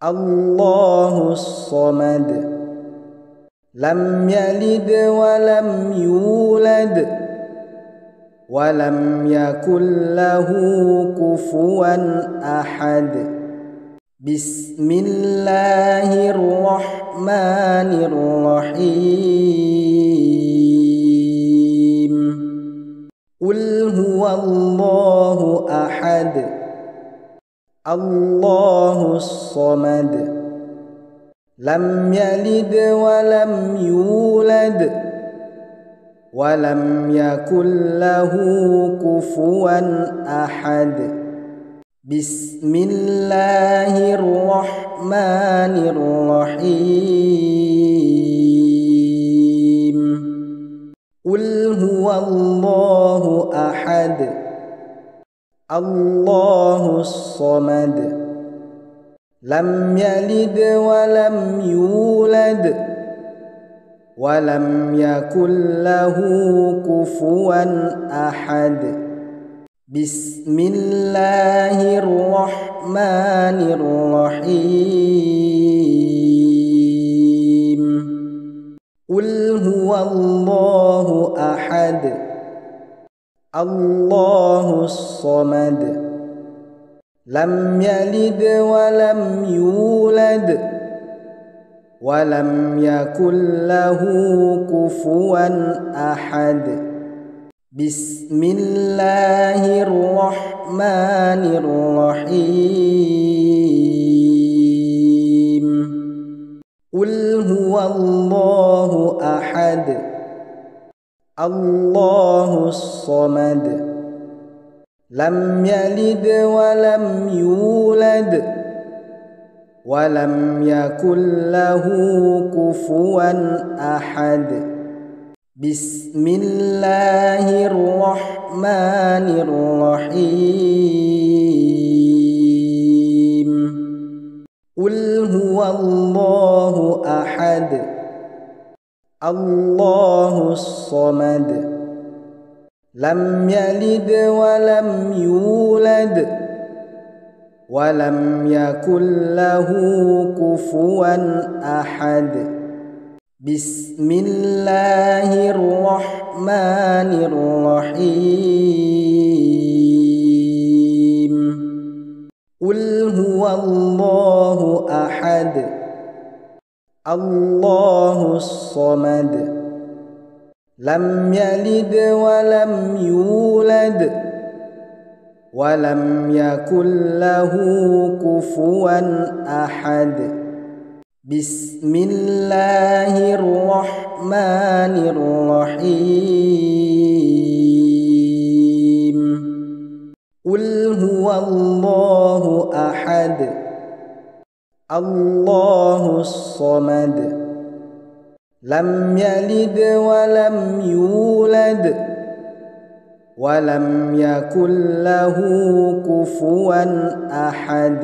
الله الصمد لم يلد ولم يولد ولم يكن له كفوا أحد بسم الله الرحمن الرحيم قل هو الله أحد الله الصمد لم يلد ولم يولد ولم يكن له كفوا أحد بسم الله الرحمن الرحيم قل هو الله أحد الله الصمد لم يلد ولم يولد ولم يكن له كفوا أحد بسم الله الرحمن الرحيم قل هو الله أحد الله الصمد لم يلد ولم يولد ولم يكن له كفوا أحد بسم الله الرحمن الرحيم قل هو الله أحد الله الصمد لم يلد ولم يولد ولم يكن له كفوا أحد بسم الله الرحمن الرحيم قل هو الله أحد الله الصمد لم يلد ولم يولد ولم يكن له كفوا أحد بسم الله الرحمن الرحيم قل هو الله أحد الله الصمد لم يلد ولم يولد ولم يكن له كفوا أحد بسم الله الرحمن الرحيم قل هو الله أحد الله الصمد لم يلد ولم يولد ولم يكن له كفوا أحد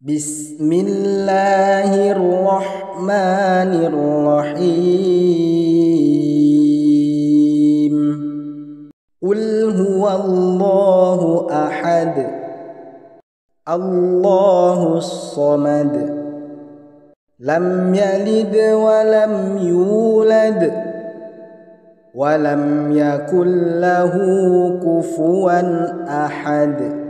بسم الله الرحمن الرحيم قل هو الله أحد الله الصمد لم يلد ولم يولد ولم يكن له كفوا أحد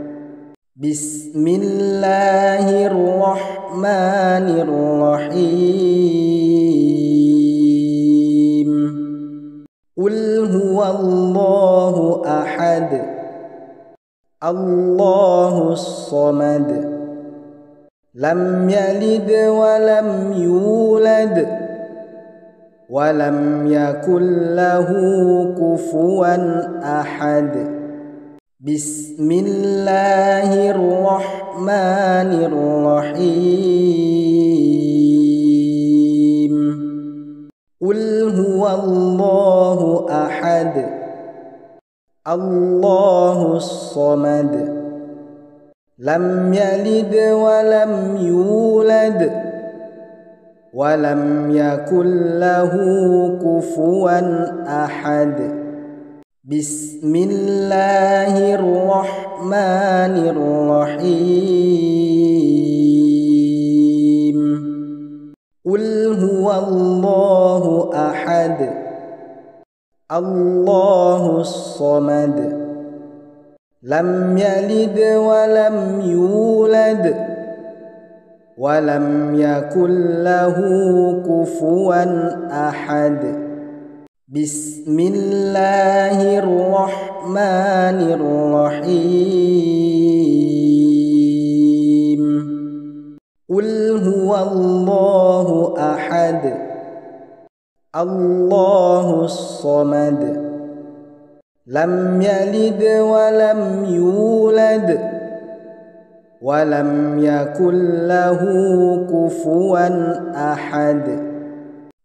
بسم الله الرحمن الرحيم قل هو الله أحد الله الصمد لم يلد ولم يولد ولم يكن له كفوا أحد بسم الله الرحمن الرحيم قل هو الله أحد الله الصمد لم يلد ولم يولد ولم يكن له كفوا أحد بسم الله الرحمن الرحيم قل هو الله أحد الله الصمد لم يلد ولم يولد ولم يكن له كفوا أحد بسم الله الرحمن الرحيم قل هو الله أحد الله الصمد لم يلد ولم يولد ولم يكن له كفوا أحد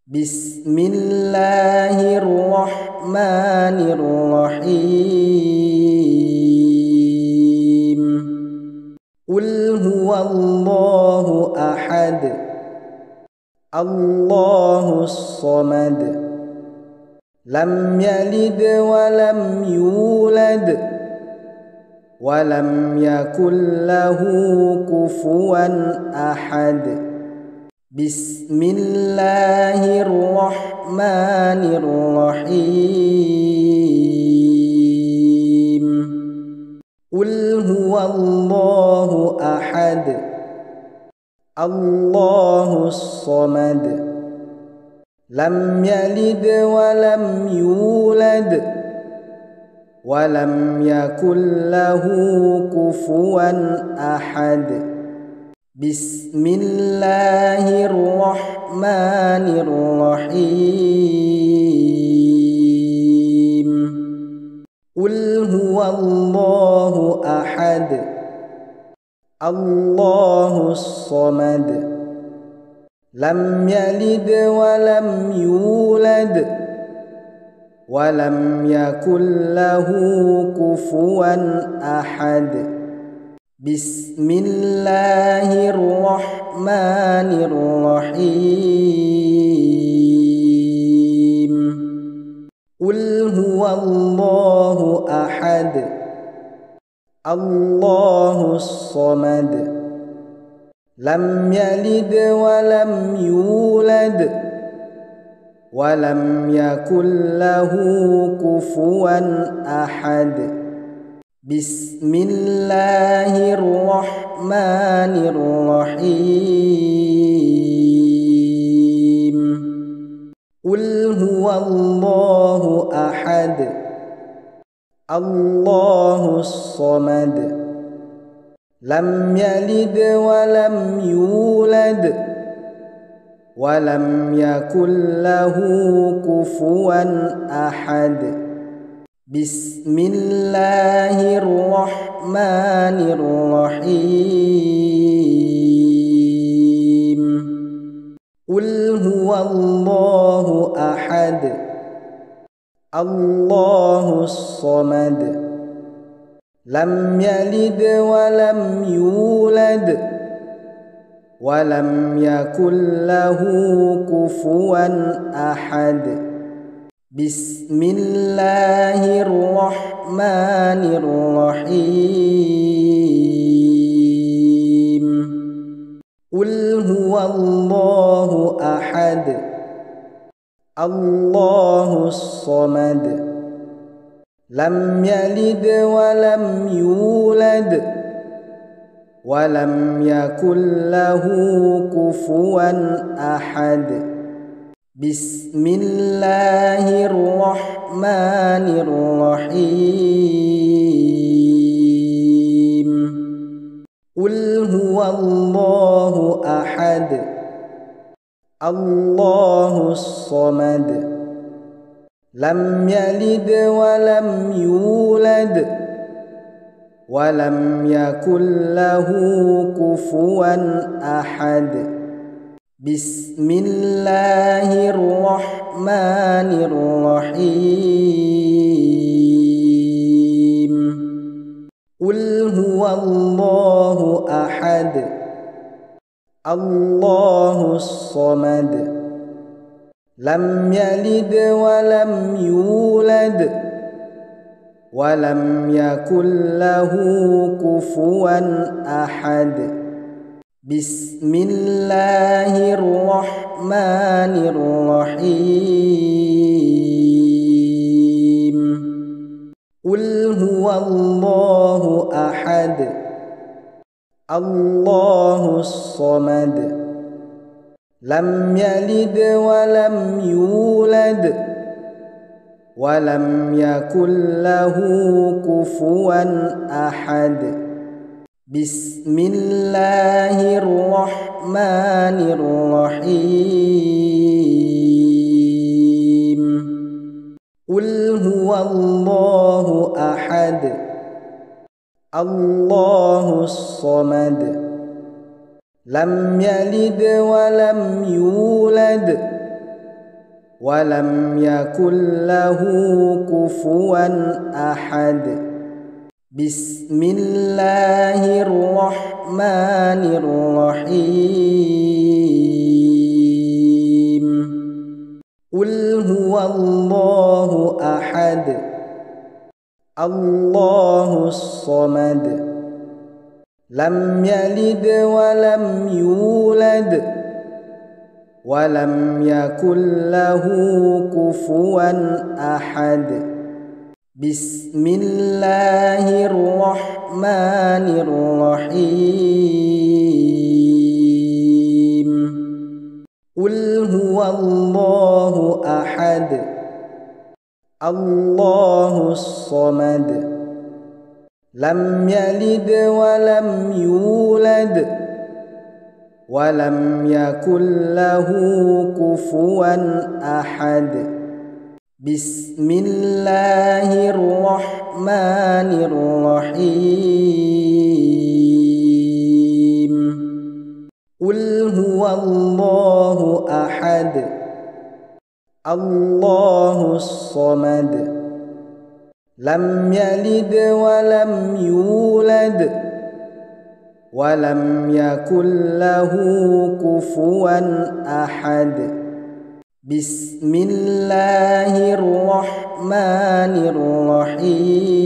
بسم الله الرحمن الرحيم قل هو الله أحد الله الصمد لم يلد ولم يولد ولم يكن له كفوا أحد بسم الله الرحمن الرحيم قل هو الله أحد الله الصمد لم يلد ولم يولد ولم يكن له كفوا أحد بسم الله الرحمن الرحيم قل هو الله أحد الله الصمد لم يلد ولم يولد ولم يكن له كفوا أحد بسم الله الرحمن الرحيم قل هو الله أحد الله الصمد لم يلد ولم يولد ولم يكن له كفوا أحد بسم الله الرحمن الرحيم قل هو الله أحد الله الصمد لم يلد ولم يولد ولم يكن له كفوا أحد بسم الله الرحمن الرحيم قل هو الله أحد الله الصمد لم يلد ولم يولد ولم يكن له كفوا أحد بسم الله الرحمن الرحيم قل هو الله أحد الله الصمد لم يلد ولم يولد ولم يكن له كفوا أحد بسم الله الرحمن الرحيم قل هو الله أحد الله الصمد لم يلد ولم يولد ولم يكن له كفوا أحد بسم الله الرحمن الرحيم قل هو الله أحد الله الصمد لم يلد ولم يولد ولم يكن له كفوا أحد بسم الله الرحمن الرحيم قل هو الله أحد الله الصمد لم يلد ولم يولد ولم يكن له كفوا أحد بسم الله الرحمن الرحيم قل هو الله أحد الله الصمد لم يلد ولم يولد ولم يكن له كفوا أحد بسم الله الرحمن الرحيم قل هو الله أحد الله الصمد لم يلد ولم يولد ولم يكن له كفوا أحد بسم الله الرحمن الرحيم قل هو الله أحد الله الصمد لم يلد ولم يولد ولم يكن له كفوا أحد بسم الله الرحمن الرحيم قل هو الله أحد الله الصمد لم يلد ولم يولد ولم يكن له كفوا أحد بسم الله الرحمن الرحيم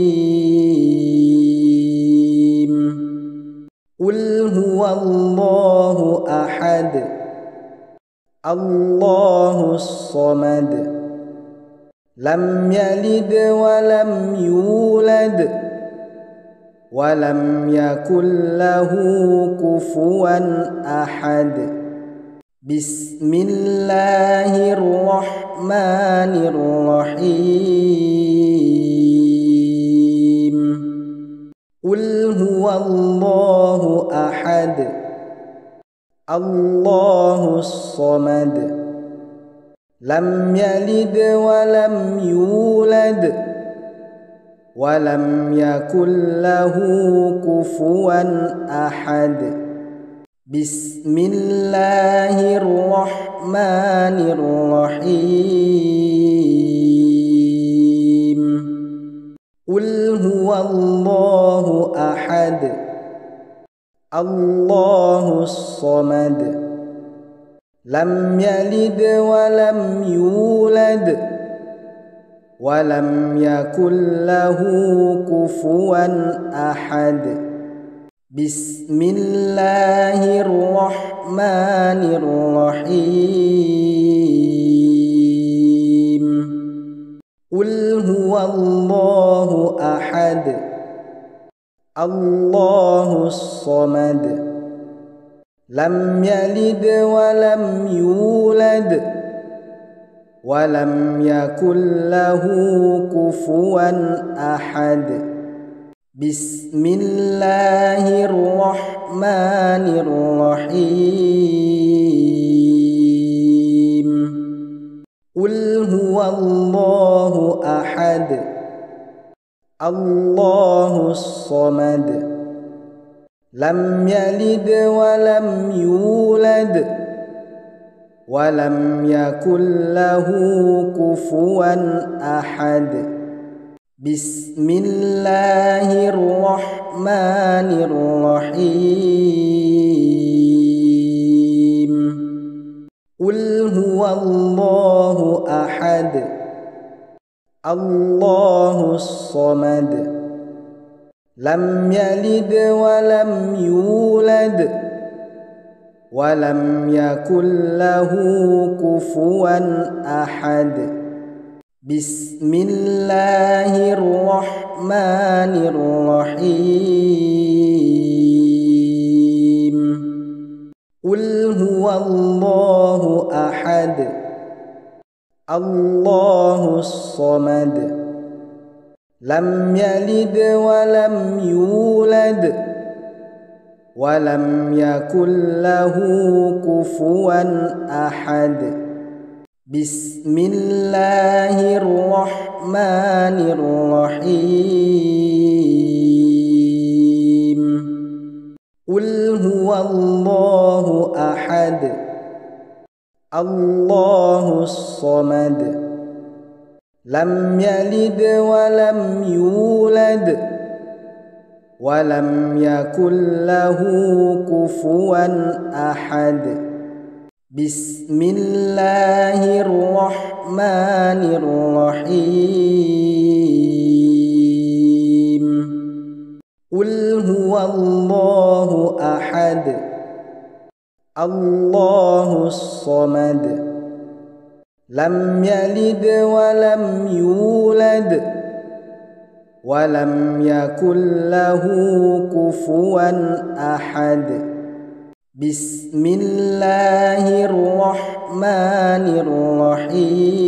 قل هو الله أحد الله الصمد لم يلد ولم يولد ولم يكن له كفوا أحد بسم الله الرحمن الرحيم قل هو الله أحد الله الصمد لم يلد ولم يولد ولم يكن له كفوا أحد بسم الله الرحمن الرحيم قل هو الله أحد الله الصمد لم يلد ولم يولد ولم يكن له كفوا أحد بسم الله الرحمن الرحيم قل هو الله أحد الله الصمد لم يلد ولم يولد ولم يكن له كفوا أحد بسم الله الرحمن الرحيم قل هو الله أحد الله الصمد لم يلد ولم يولد ولم يكن له كفوا أحد بسم الله الرحمن الرحيم قل هو الله أحد الله الصمد لم يلد ولم يولد ولم يكن له كفوا أحد بسم الله الرحمن الرحيم قل هو الله أحد الله الصمد لم يلد ولم يولد ولم يكن له كفوا أحد بسم الله الرحمن الرحيم قل هو الله أحد الله الصمد لم يلد ولم يولد ولم يكن له كفوا أحد بسم الله الرحمن الرحيم قل هو الله أحد الله الصمد لم يلد ولم يولد ولم يكن له كفوا أحد بسم الله الرحمن الرحيم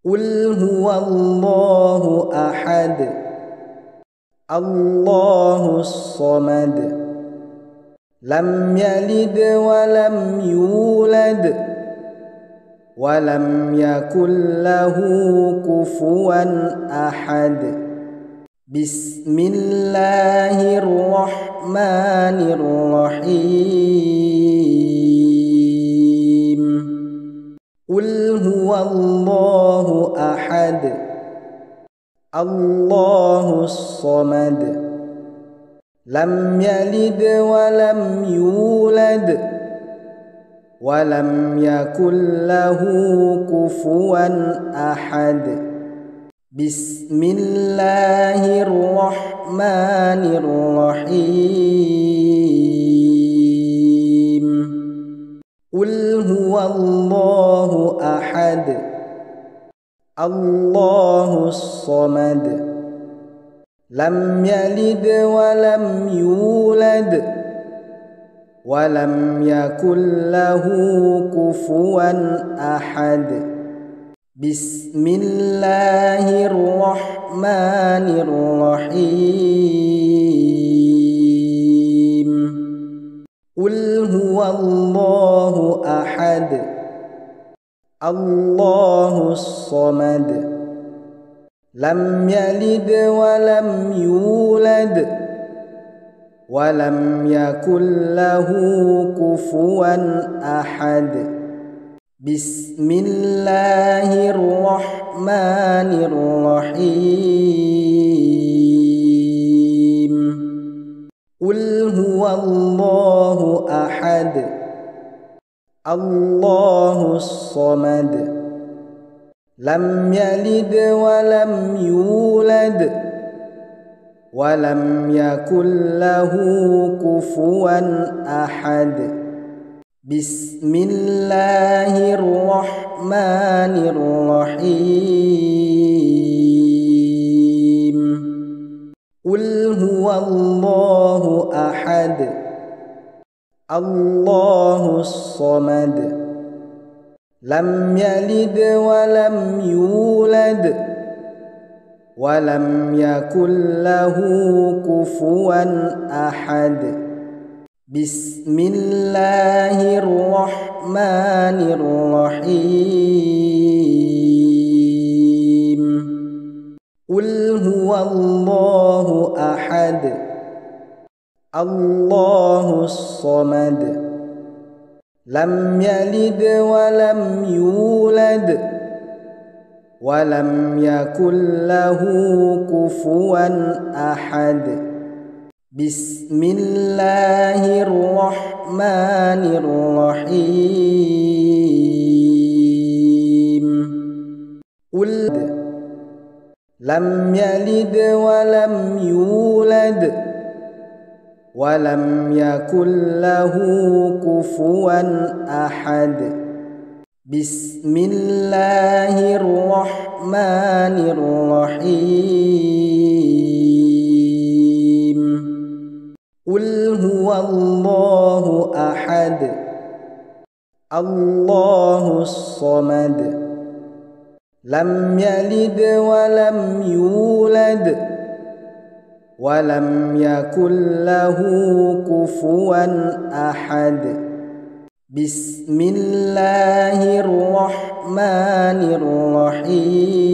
قل هو الله أحد الله الصمد لم يلد ولم يولد ولم يكن له كفوا أحد بسم الله الرحمن الرحيم قل هو الله أحد الله الصمد لم يلد ولم يولد ولم يكن له كفوا أحد بسم الله الرحمن الرحيم قل هو الله أحد الله الصمد لم يلد ولم يولد ولم يكن له كفوا أحد بسم الله الرحمن الرحيم قل هو الله أحد الله الصمد لم يلد ولم يولد ولم يكن له كفوا أحد بسم الله الرحمن الرحيم قل هو الله أحد الله الصمد لم يلد ولم يولد ولم يكن له كفوا أحد بسم الله الرحمن الرحيم قل هو الله أحد الله الصمد لم يلد ولم يولد ولم يكن له كفوا أحد بسم الله الرحمن الرحيم قل هو الله أحد الله الصمد لم يلد ولم يولد ولم يكن له كفوا أحد بسم الله الرحمن الرحيم قل لم يلد ولم يولد ولم يكن له كفوا أحد بسم الله الرحمن الرحيم قل هو الله أحد الله الصمد لم يلد ولم يولد ولم يكن له كفوا أحد بسم الله الرحمن الرحيم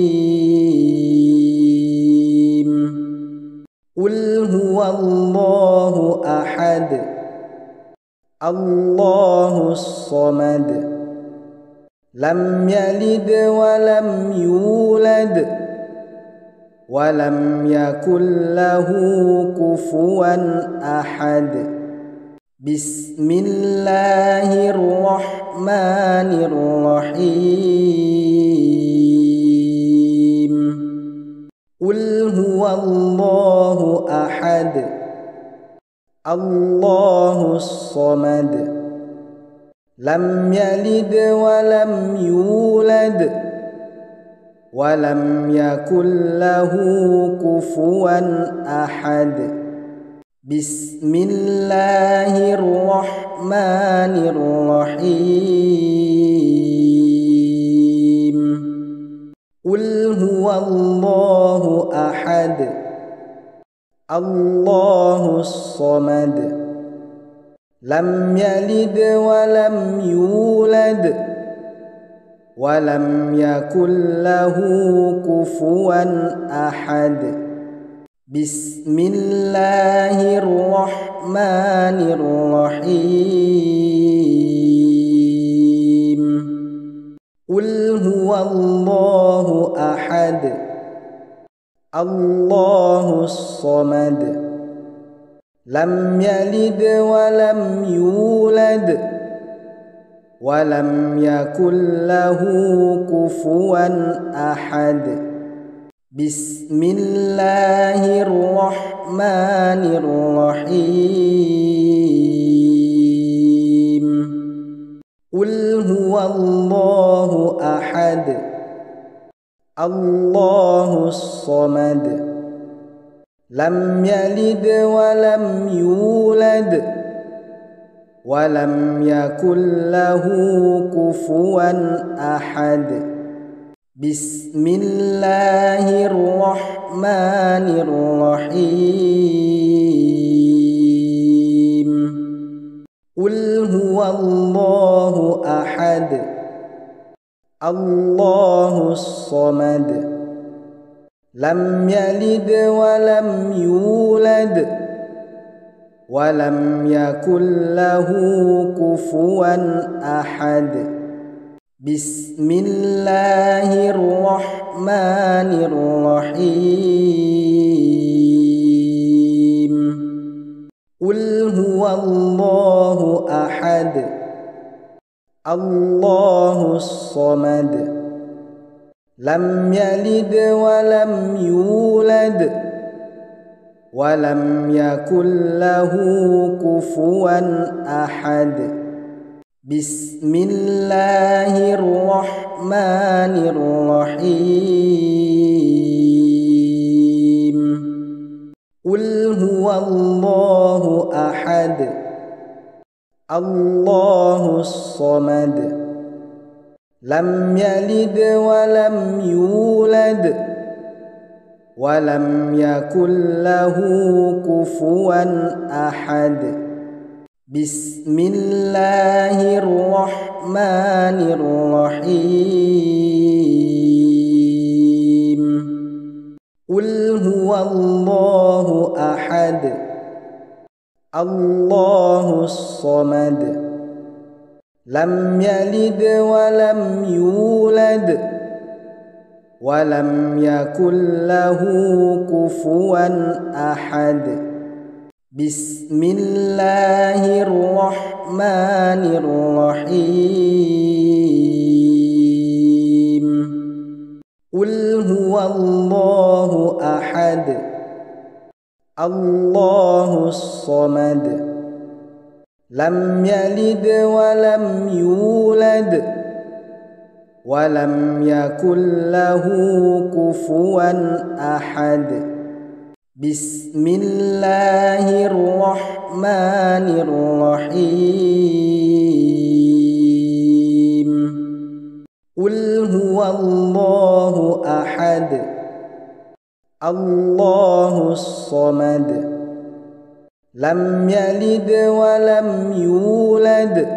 قل هو الله أحد الله الصمد لم يلد ولم يولد ولم يكن له كفوا أحد بسم الله الرحمن الرحيم قل هو الله أحد الله الصمد لم يلد ولم يولد ولم يكن له كفوا أحد بسم الله الرحمن الرحيم قل هو الله أحد الله الصمد لم يلد ولم يولد ولم يكن له كفوا أحد بسم الله الرحمن الرحيم قل هو الله أحد الله الصمد لم يلد ولم يولد ولم يكن له كفوا أحد بسم الله الرحمن الرحيم قل هو الله أحد الله الصمد لم يلد ولم يولد ولم يكن له كفوا أحد بسم الله الرحمن الرحيم قل هو الله أحد الله الصمد لم يلد ولم يولد ولم يكن له كفوا أحد بسم الله الرحمن الرحيم قل هو الله أحد الله الصمد لم يلد ولم يولد ولم يكن له كفوا أحد بسم الله الرحمن الرحيم قل هو الله أحد الله الصمد لم يلد ولم يولد ولم يكن له كفوا أحد بسم الله الرحمن الرحيم قل هو الله أحد الله الصمد لم يلد ولم يولد ولم يكن له كفوا أحد بسم الله الرحمن الرحيم قل هو الله أحد الله الصمد لم يلد ولم يولد ولم يكن له كفوا أحد بسم الله الرحمن الرحيم قل هو الله أحد الله الصمد لم يلد ولم يولد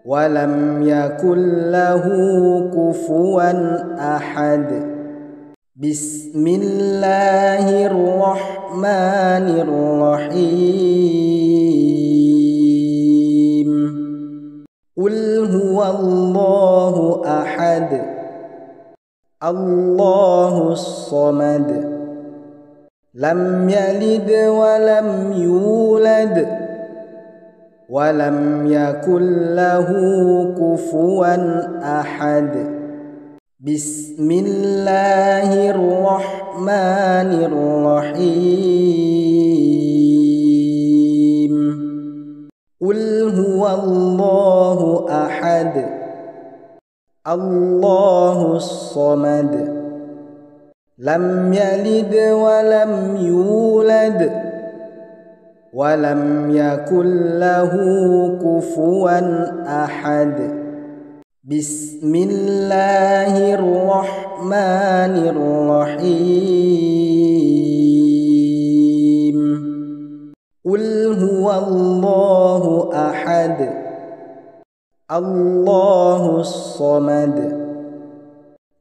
ولم يكن له كفوا أحد بسم الله الرحمن الرحيم قل هو الله أحد الله الصمد لم يلد ولم يولد ولم يكن له كفوا أحد بسم الله الرحمن الرحيم قل هو الله أحد الله الصمد لم يلد ولم يولد ولم يكن له كفوا أحد بسم الله الرحمن الرحيم قل هو الله أحد الله الصمد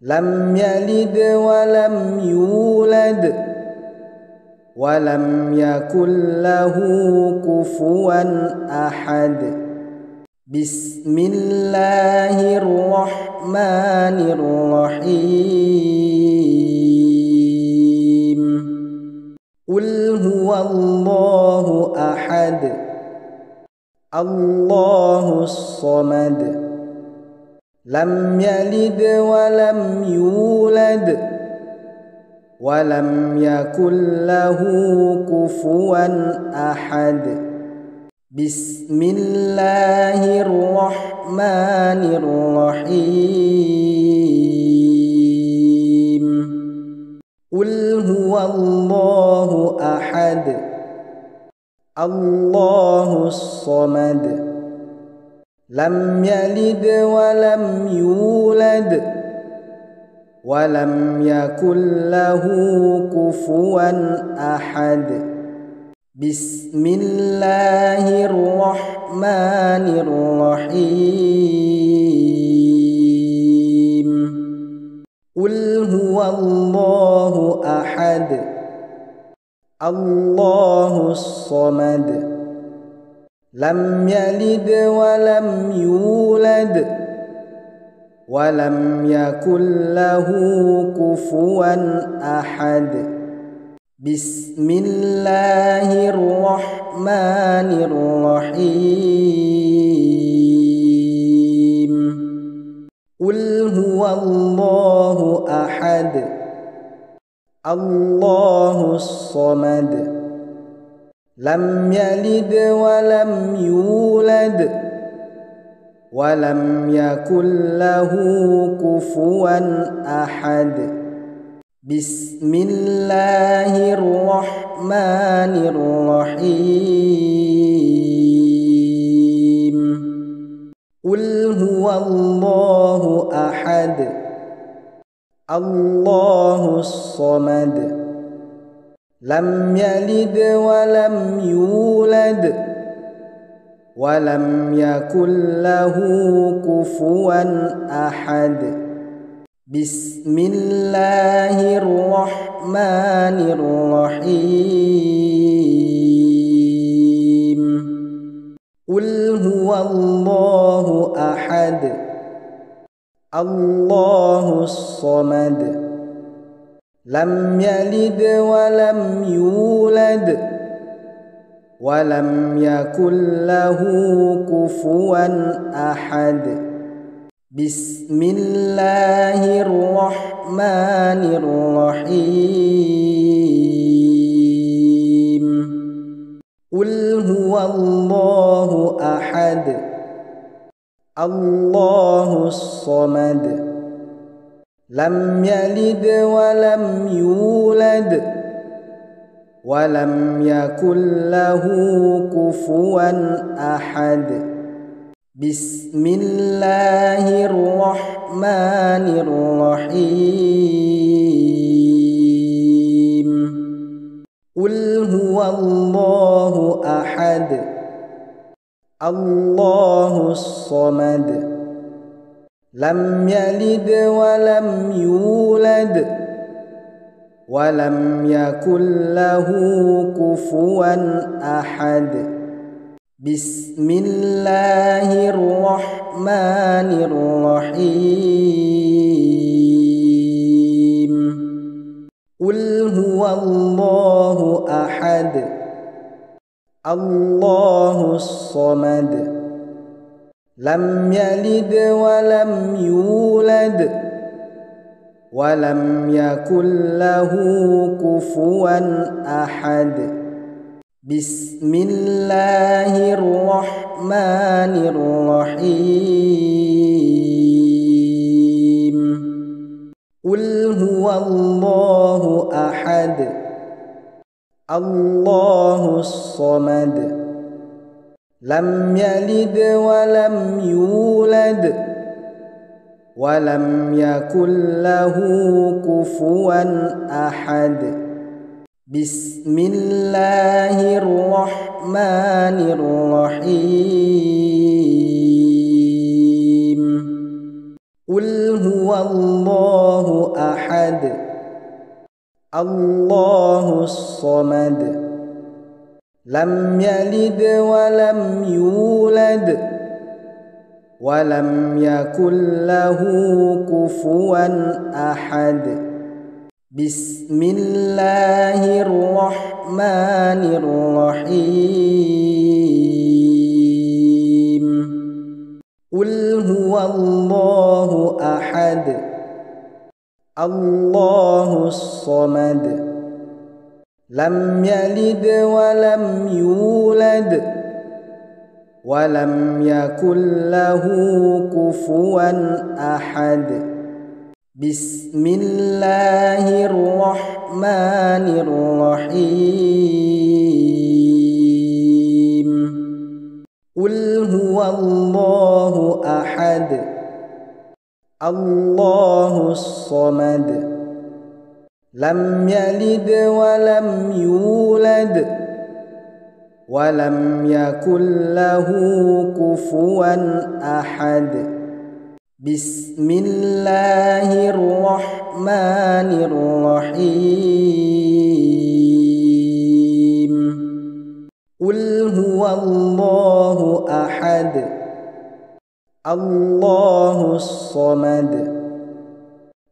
لم يلد ولم يولد ولم يكن له كفوا أحد بسم الله الرحمن الرحيم قل هو الله أحد الله الصمد لم يلد ولم يولد ولم يكن له كفوا أحد بسم الله الرحمن الرحيم قل هو الله أحد الله الصمد لم يلد ولم يولد ولم يكن له كفوا أحد بسم الله الرحمن الرحيم قل هو الله أحد الله الصمد لم يلد ولم يولد ولم يكن له كفوا أحد بسم الله الرحمن الرحيم قل هو الله أحد الله الصمد لم يلد ولم يولد ولم يكن له كفوا أحد بسم الله الرحمن الرحيم قل هو الله أحد الله الصمد لم يلد ولم يولد ولم يكن له كفوا أحد بسم الله الرحمن الرحيم قل هو الله أحد الله الصمد لم يلد ولم يولد ولم يكن له كفوا أحد بسم الله الرحمن الرحيم قل هو الله أحد الله الصمد لم يلد ولم يولد ولم يكن له كفوا أحد بسم الله الرحمن الرحيم الله أحد الله الصمد لم يلد ولم يولد ولم يكن له كفوا أحد بسم الله الرحمن الرحيم قل هو الله أحد الله الصمد لم يلد ولم يولد ولم يكن له كفوا أحد بسم الله الرحمن الرحيم قل هو الله أحد الله الصمد لم يلد ولم يولد ولم يكن له كفوا أحد بسم الله الرحمن الرحيم قل هو الله أحد الله الصمد لم يلد ولم يولد ولم يكن له كفوا أحد بسم الله الرحمن الرحيم قل هو الله أحد الله الصمد لم يلد ولم يولد ولم يكن له كفوا أحد بسم الله الرحمن الرحيم قل هو الله أحد الله الصمد لم يلد ولم يولد ولم يكن له كفوا أحد بسم الله الرحمن الرحيم قل هو الله أحد الله الصمد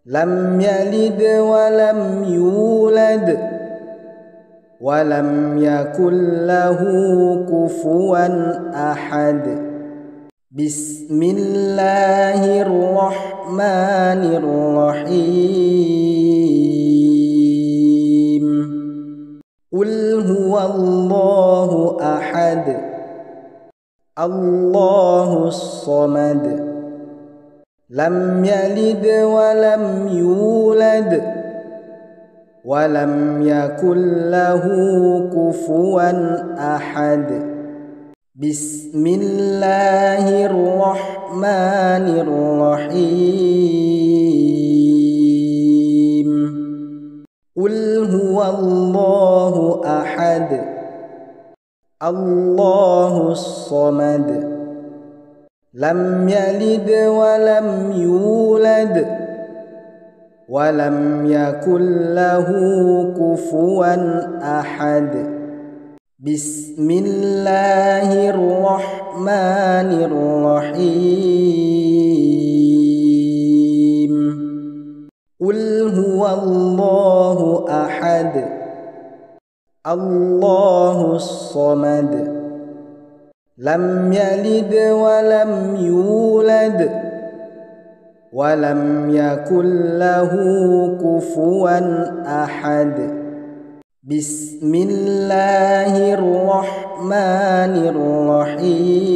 لم يلد ولم يولد ولم يكن له كفوا أحد بسم الله الرحمن الرحيم قل هو الله أحد الله الصمد لم يلد ولم يولد ولم يكن له كفوا أحد بسم الله الرحمن الرحيم قل هو الله أحد الله الصمد لم يلد ولم يولد ولم يكن له كفوا أحد بسم الله الرحمن الرحيم قل هو الله أحد الله الصمد لم يلد ولم يولد ولم يكن له كفوا أحد بسم الله الرحمن الرحيم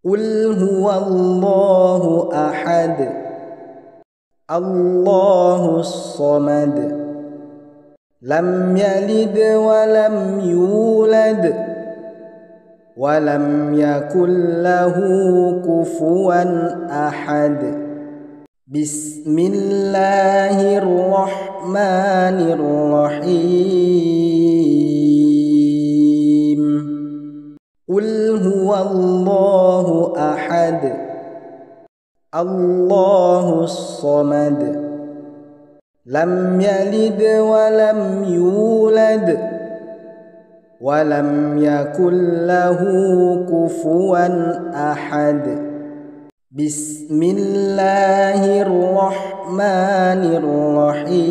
قل هو الله أحد الله الصمد لم يلد ولم يولد ولم يكن له كفوا أحد بسم الله الرحمن الرحمن الرحيم قل هو الله أحد الله الصمد لم يلد ولم يولد ولم يكن له كفوا أحد بسم الله الرحمن الرحيم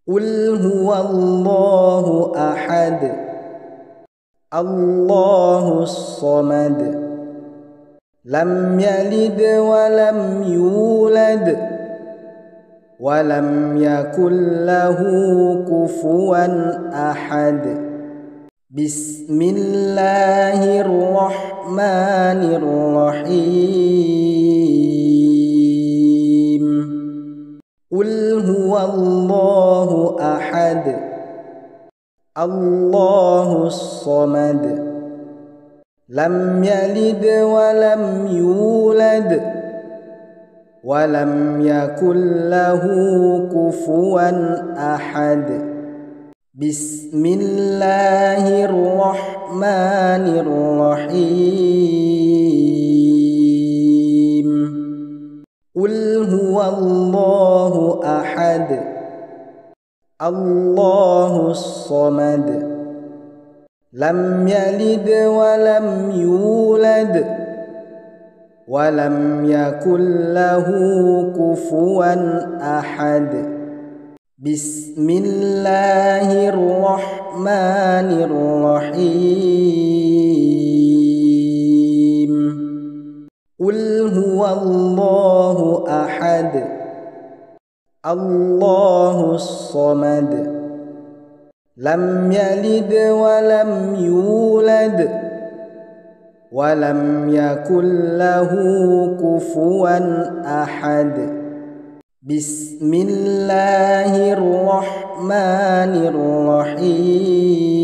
قل هو الله أحد الله الصمد لم يلد ولم يولد ولم يكن له كفوا أحد بسم الله الرحمن الرحيم قل هو الله أحد الله الصمد لم يلد ولم يولد ولم يكن له كفوا أحد بسم الله الرحمن الرحيم قل هو الله أحد الله الصمد لم يلد ولم يولد ولم يكن له كفوا أحد بسم الله الرحمن الرحيم قل هو الله أحد الله الصمد لم يلد ولم يولد ولم يكن له كفوا أحد بسم الله الرحمن الرحيم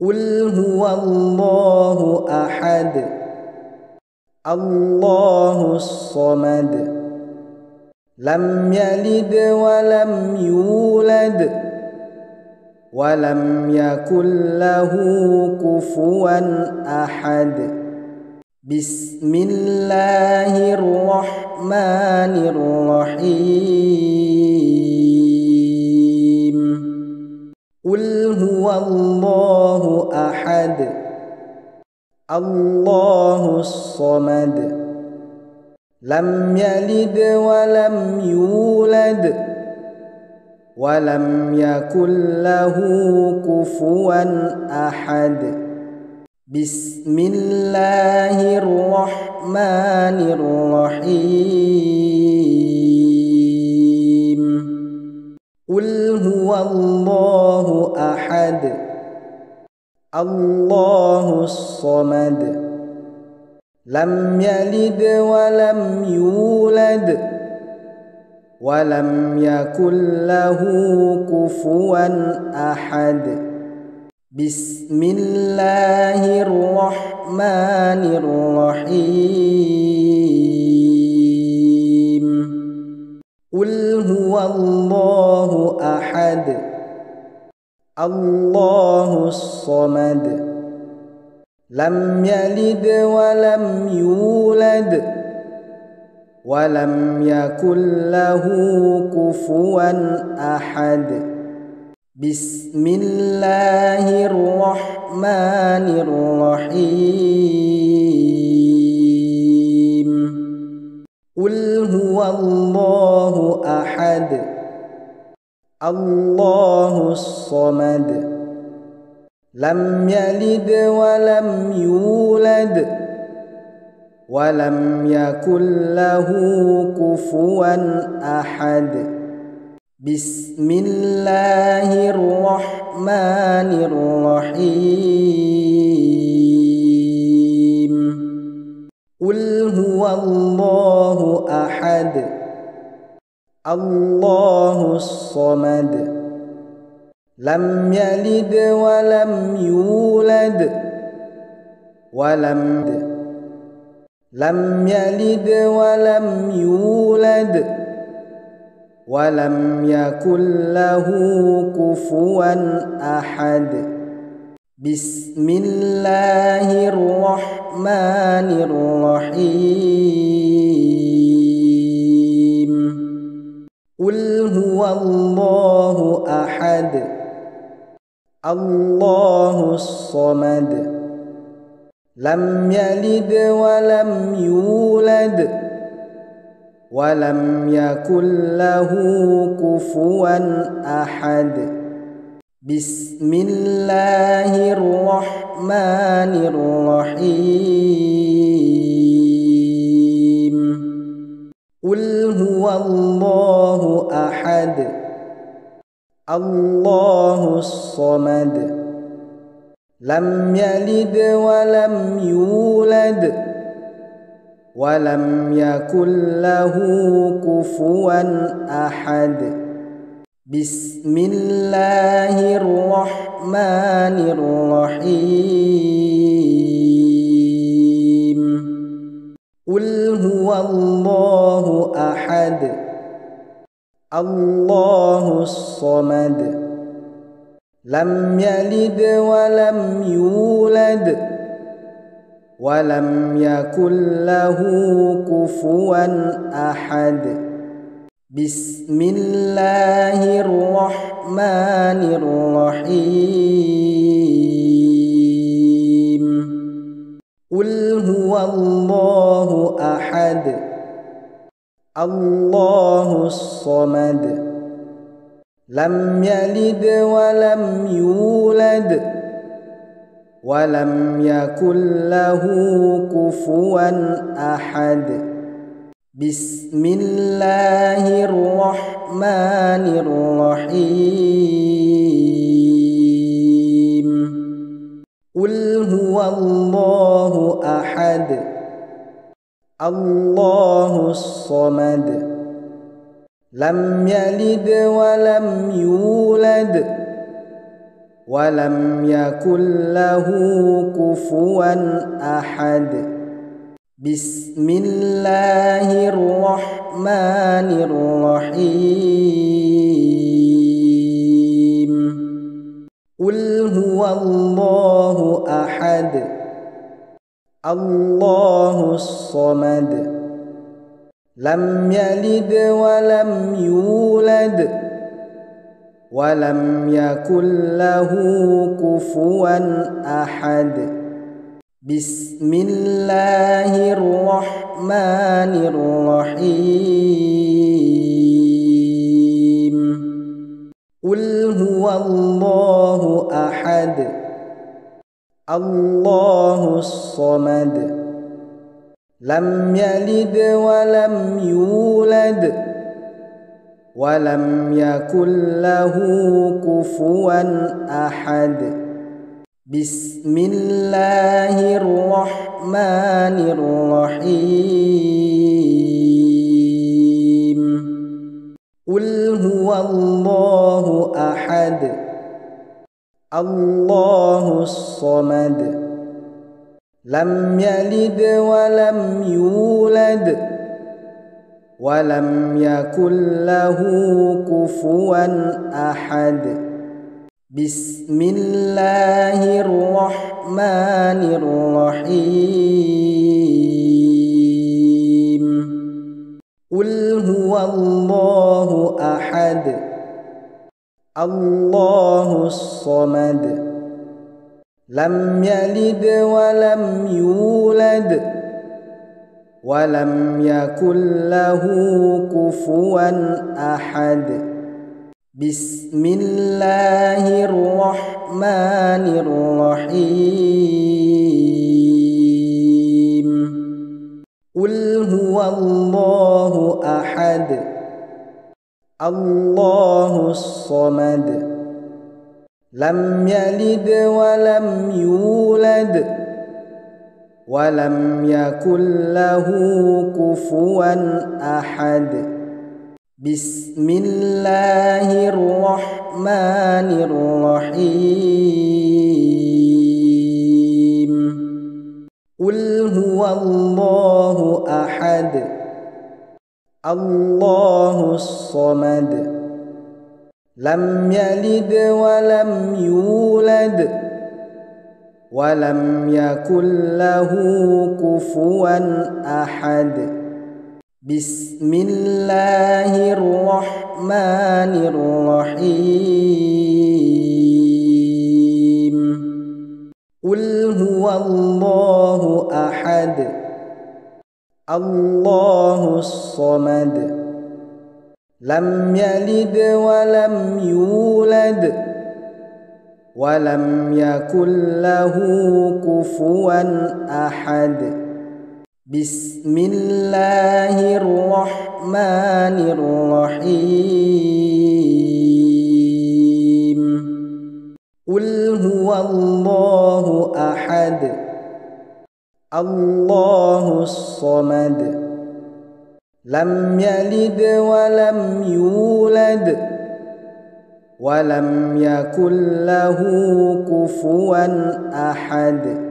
قل هو الله أحد الله الصمد لم يلد ولم يولد ولم يكن له كفوا أحد بسم الله الرحمن الرحيم قل هو الله أحد الله الصمد لم يلد ولم يولد ولم يكن له كفوا أحد بسم الله الرحمن الرحيم قل هو الله أحد الله الصمد لم يلد ولم يولد ولم يكن له كفوا أحد بسم الله الرحمن الرحيم قل هو الله أحد الله الصمد لم يلد ولم يولد ولم يكن له كفوا أحد بسم الله الرحمن الرحيم قل هو الله أحد الله الصمد لم يلد ولم يولد ولم يكن له كفوا أحد بسم الله الرحمن الرحيم قل هو الله أحد الله الصمد لم يلد ولم يولد ولم لم يلد ولم يولد ولم يكن له كفوا أحد. بسم الله الرحمن الرحيم. قل هو الله أحد الله الصمد لم يلد ولم يولد ولم يكن له كفوا أحد. بسم الله الرحمن الرحيم. قل هو الله أحد الله الصمد لم يلد ولم يولد ولم يكن له كفوا أحد. بسم الله الرحمن الرحيم. قل هو الله أحد الله الصمد لم يلد ولم يولد ولم يكن له كفوا أحد. بسم الله الرحمن الرحيم. قل هو الله أحد الله الصمد لم يلد ولم يولد ولم يكن له كفوا أحد. بسم الله الرحمن الرحيم. قل هو الله أحد الله الصمد لم يلد ولم يولد ولم يكن له كفوا أحد. بسم الله الرحمن الرحيم. قل هو الله أحد الله الصمد لم يلد ولم يولد ولم يكن له كفوا أحد. بسم الله الرحمن الرحيم. قل هو الله أحد الله الصمد لم يلد ولم يولد ولم يكن له كفوا أحد. بسم الله الرحمن الرحيم. قل هو الله أحد الله الصمد لم يلد ولم يولد ولم يكن له كفوا أحد. بسم الله الرحمن الرحيم. قل هو الله أحد الله الصمد لم يلد ولم يولد ولم يكن له كفوا أحد. بسم الله الرحمن الرحيم. قل هو الله أحد الله الصمد لم يلد ولم يولد ولم يكن له كفوا أحد. بسم الله الرحمن الرحيم. قل هو الله أحد الله الصمد لم يلد ولم يولد ولم يكن له كفوا أحد بسم الله الرحمن الرحيم قل هو الله أحد الله الصمد لم يلد ولم يولد ولم يكن له كفوا أحد بسم الله الرحمن الرحيم قل هو الله أحد الله الصمد لم يلد ولم يولد ولم يكن له كفوا أحد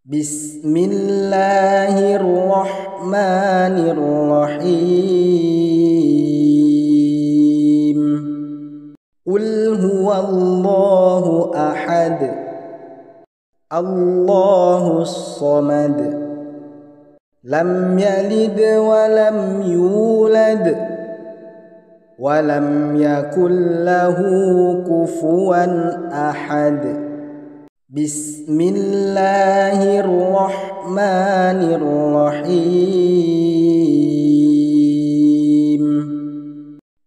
بسم الله الرحمن الرحيم قل هو الله أحد الله الصمد لم يلد ولم يولد ولم يكن له كفوا أحد بسم الله الرحمن الرحيم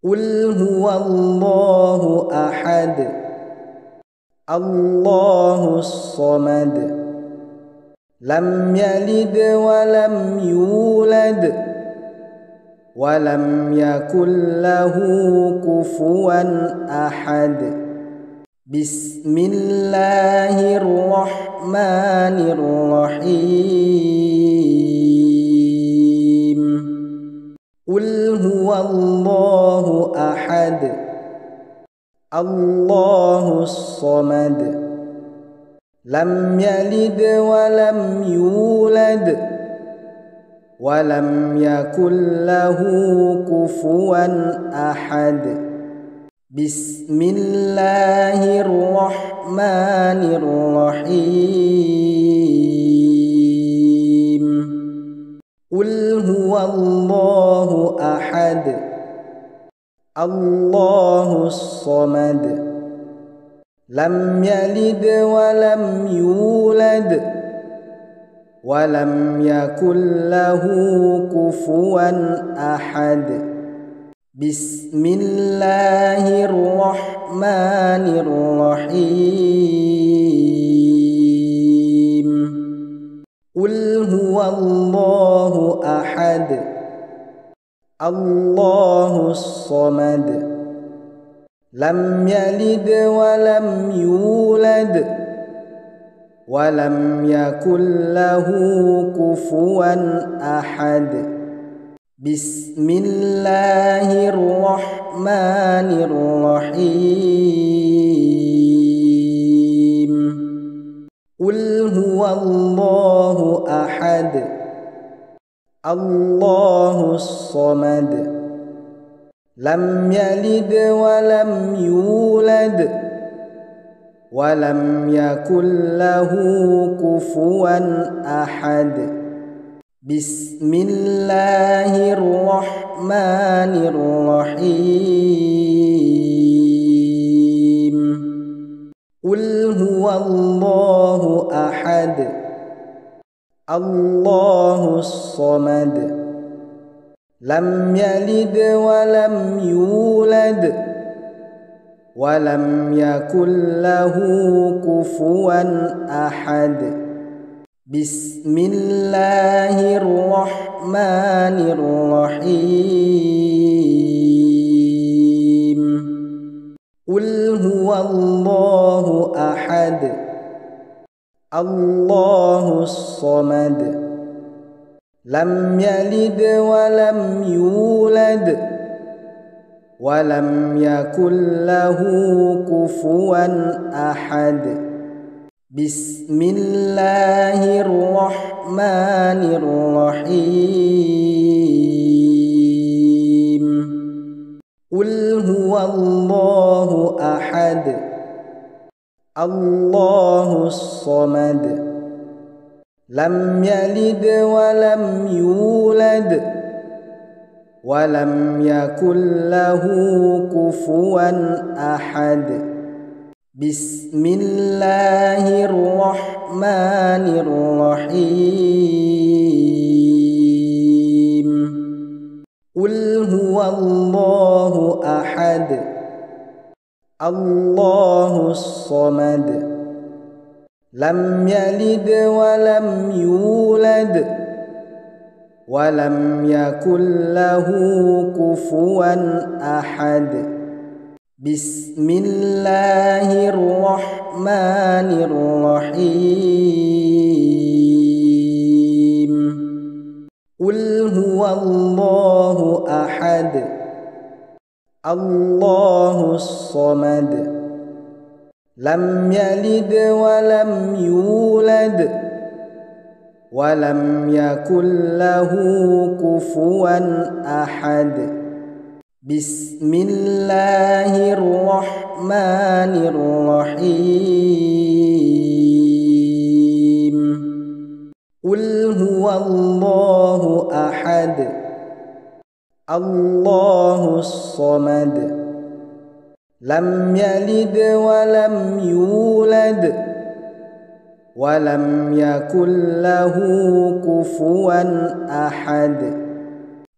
قل هو الله أحد الله الصمد لم يلد ولم يولد ولم يكن له كفوا أحد بسم الله الرحمن الرحيم قل هو الله أحد الله الصمد لم يلد ولم يولد ولم يكن له كفوا أحد بسم الله الرحمن الرحيم قل هو الله أحد الله الصمد لم يلد ولم يولد ولم يكن له كفوا أحد بسم الله الرحمن الرحيم قل هو الله أحد الله الصمد لم يلد ولم يولد ولم يكن له كفوا أحد بسم الله الرحمن الرحيم قل هو الله أحد الله الصمد لم يلد ولم يولد ولم يكن له كفوا أحد بسم الله الرحمن الرحيم قل هو الله أحد الله الصمد لم يلد ولم يولد ولم يكن له كفوا أحد بسم الله الرحمن الرحيم قل هو الله أحد الله الصمد لم يلد ولم يولد ولم يكن له كفوا أحد بسم الله الرحمن الرحمن الرحيم قل هو الله أحد الله الصمد لم يلد ولم يولد ولم يكن له كفوا أحد بسم الله الرحمن الرحيم قل هو الله أحد الله الصمد لم يلد ولم يولد ولم يكن له كفوا أحد بسم الله الرحمن الرحيم قل هو الله أحد الله الصمد لم يلد ولم يولد ولم يكن له كفوا أحد بسم الله الرحمن الرحيم قل هو الله أحد الله الصمد لم يلد ولم يولد ولم يكن له كفوا أحد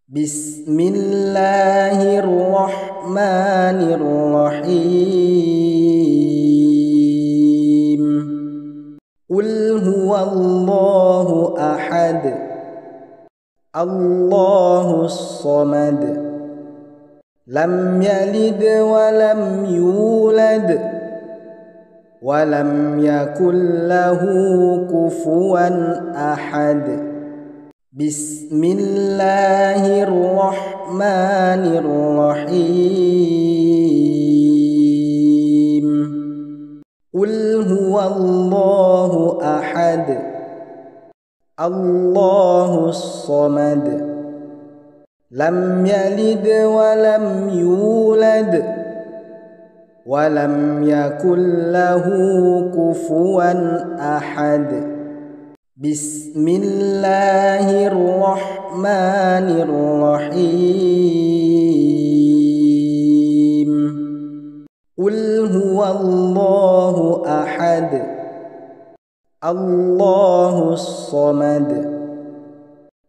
بسم الله الرحمن الرحيم قل هو الله أحد الله الصمد لم يلد ولم يولد ولم يكن له كفوا أحد بسم الله الرحمن الرحيم قل هو الله أحد الله الصمد لم يلد ولم يولد ولم يكن له كفوا أحد بسم الله الرحمن الرحيم قل هو الله أحد الله الصمد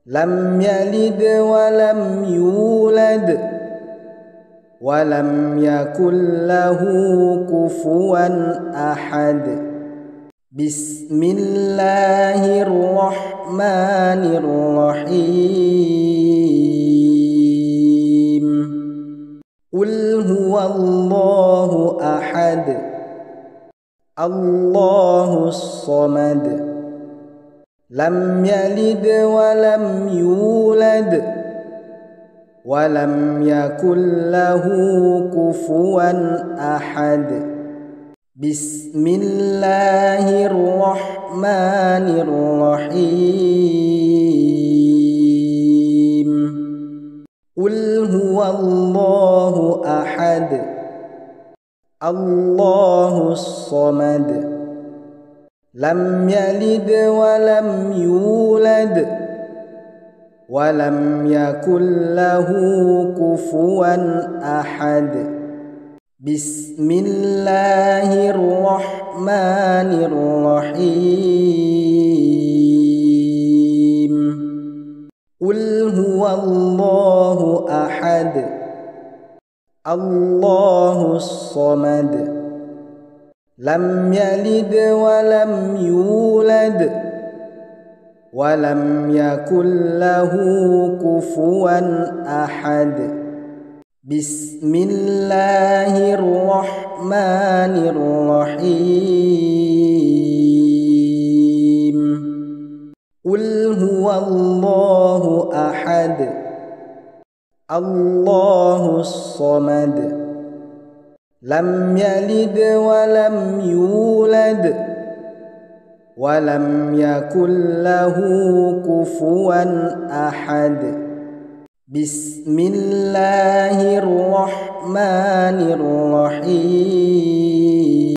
لم يلد ولم يولد ولم يكن له كفوا أحد بسم الله الرحمن الرحيم قل هو الله أحد الله الصمد لم يلد ولم يولد ولم يكن له كفوا أحد بسم الله الرحمن الرحيم قل هو الله أحد الله الصمد لم يلد ولم يولد ولم يكن له كفوا أحد بسم الله الرحمن الرحيم قل هو الله أحد الله الصمد لم يلد ولم يولد ولم يكن له كفوا أحد بسم الله الرحمن الرحيم قل هو الله أحد الله الصمد لم يلد ولم يولد ولم يكن له كفوا أحد. بسم الله الرحمن الرحيم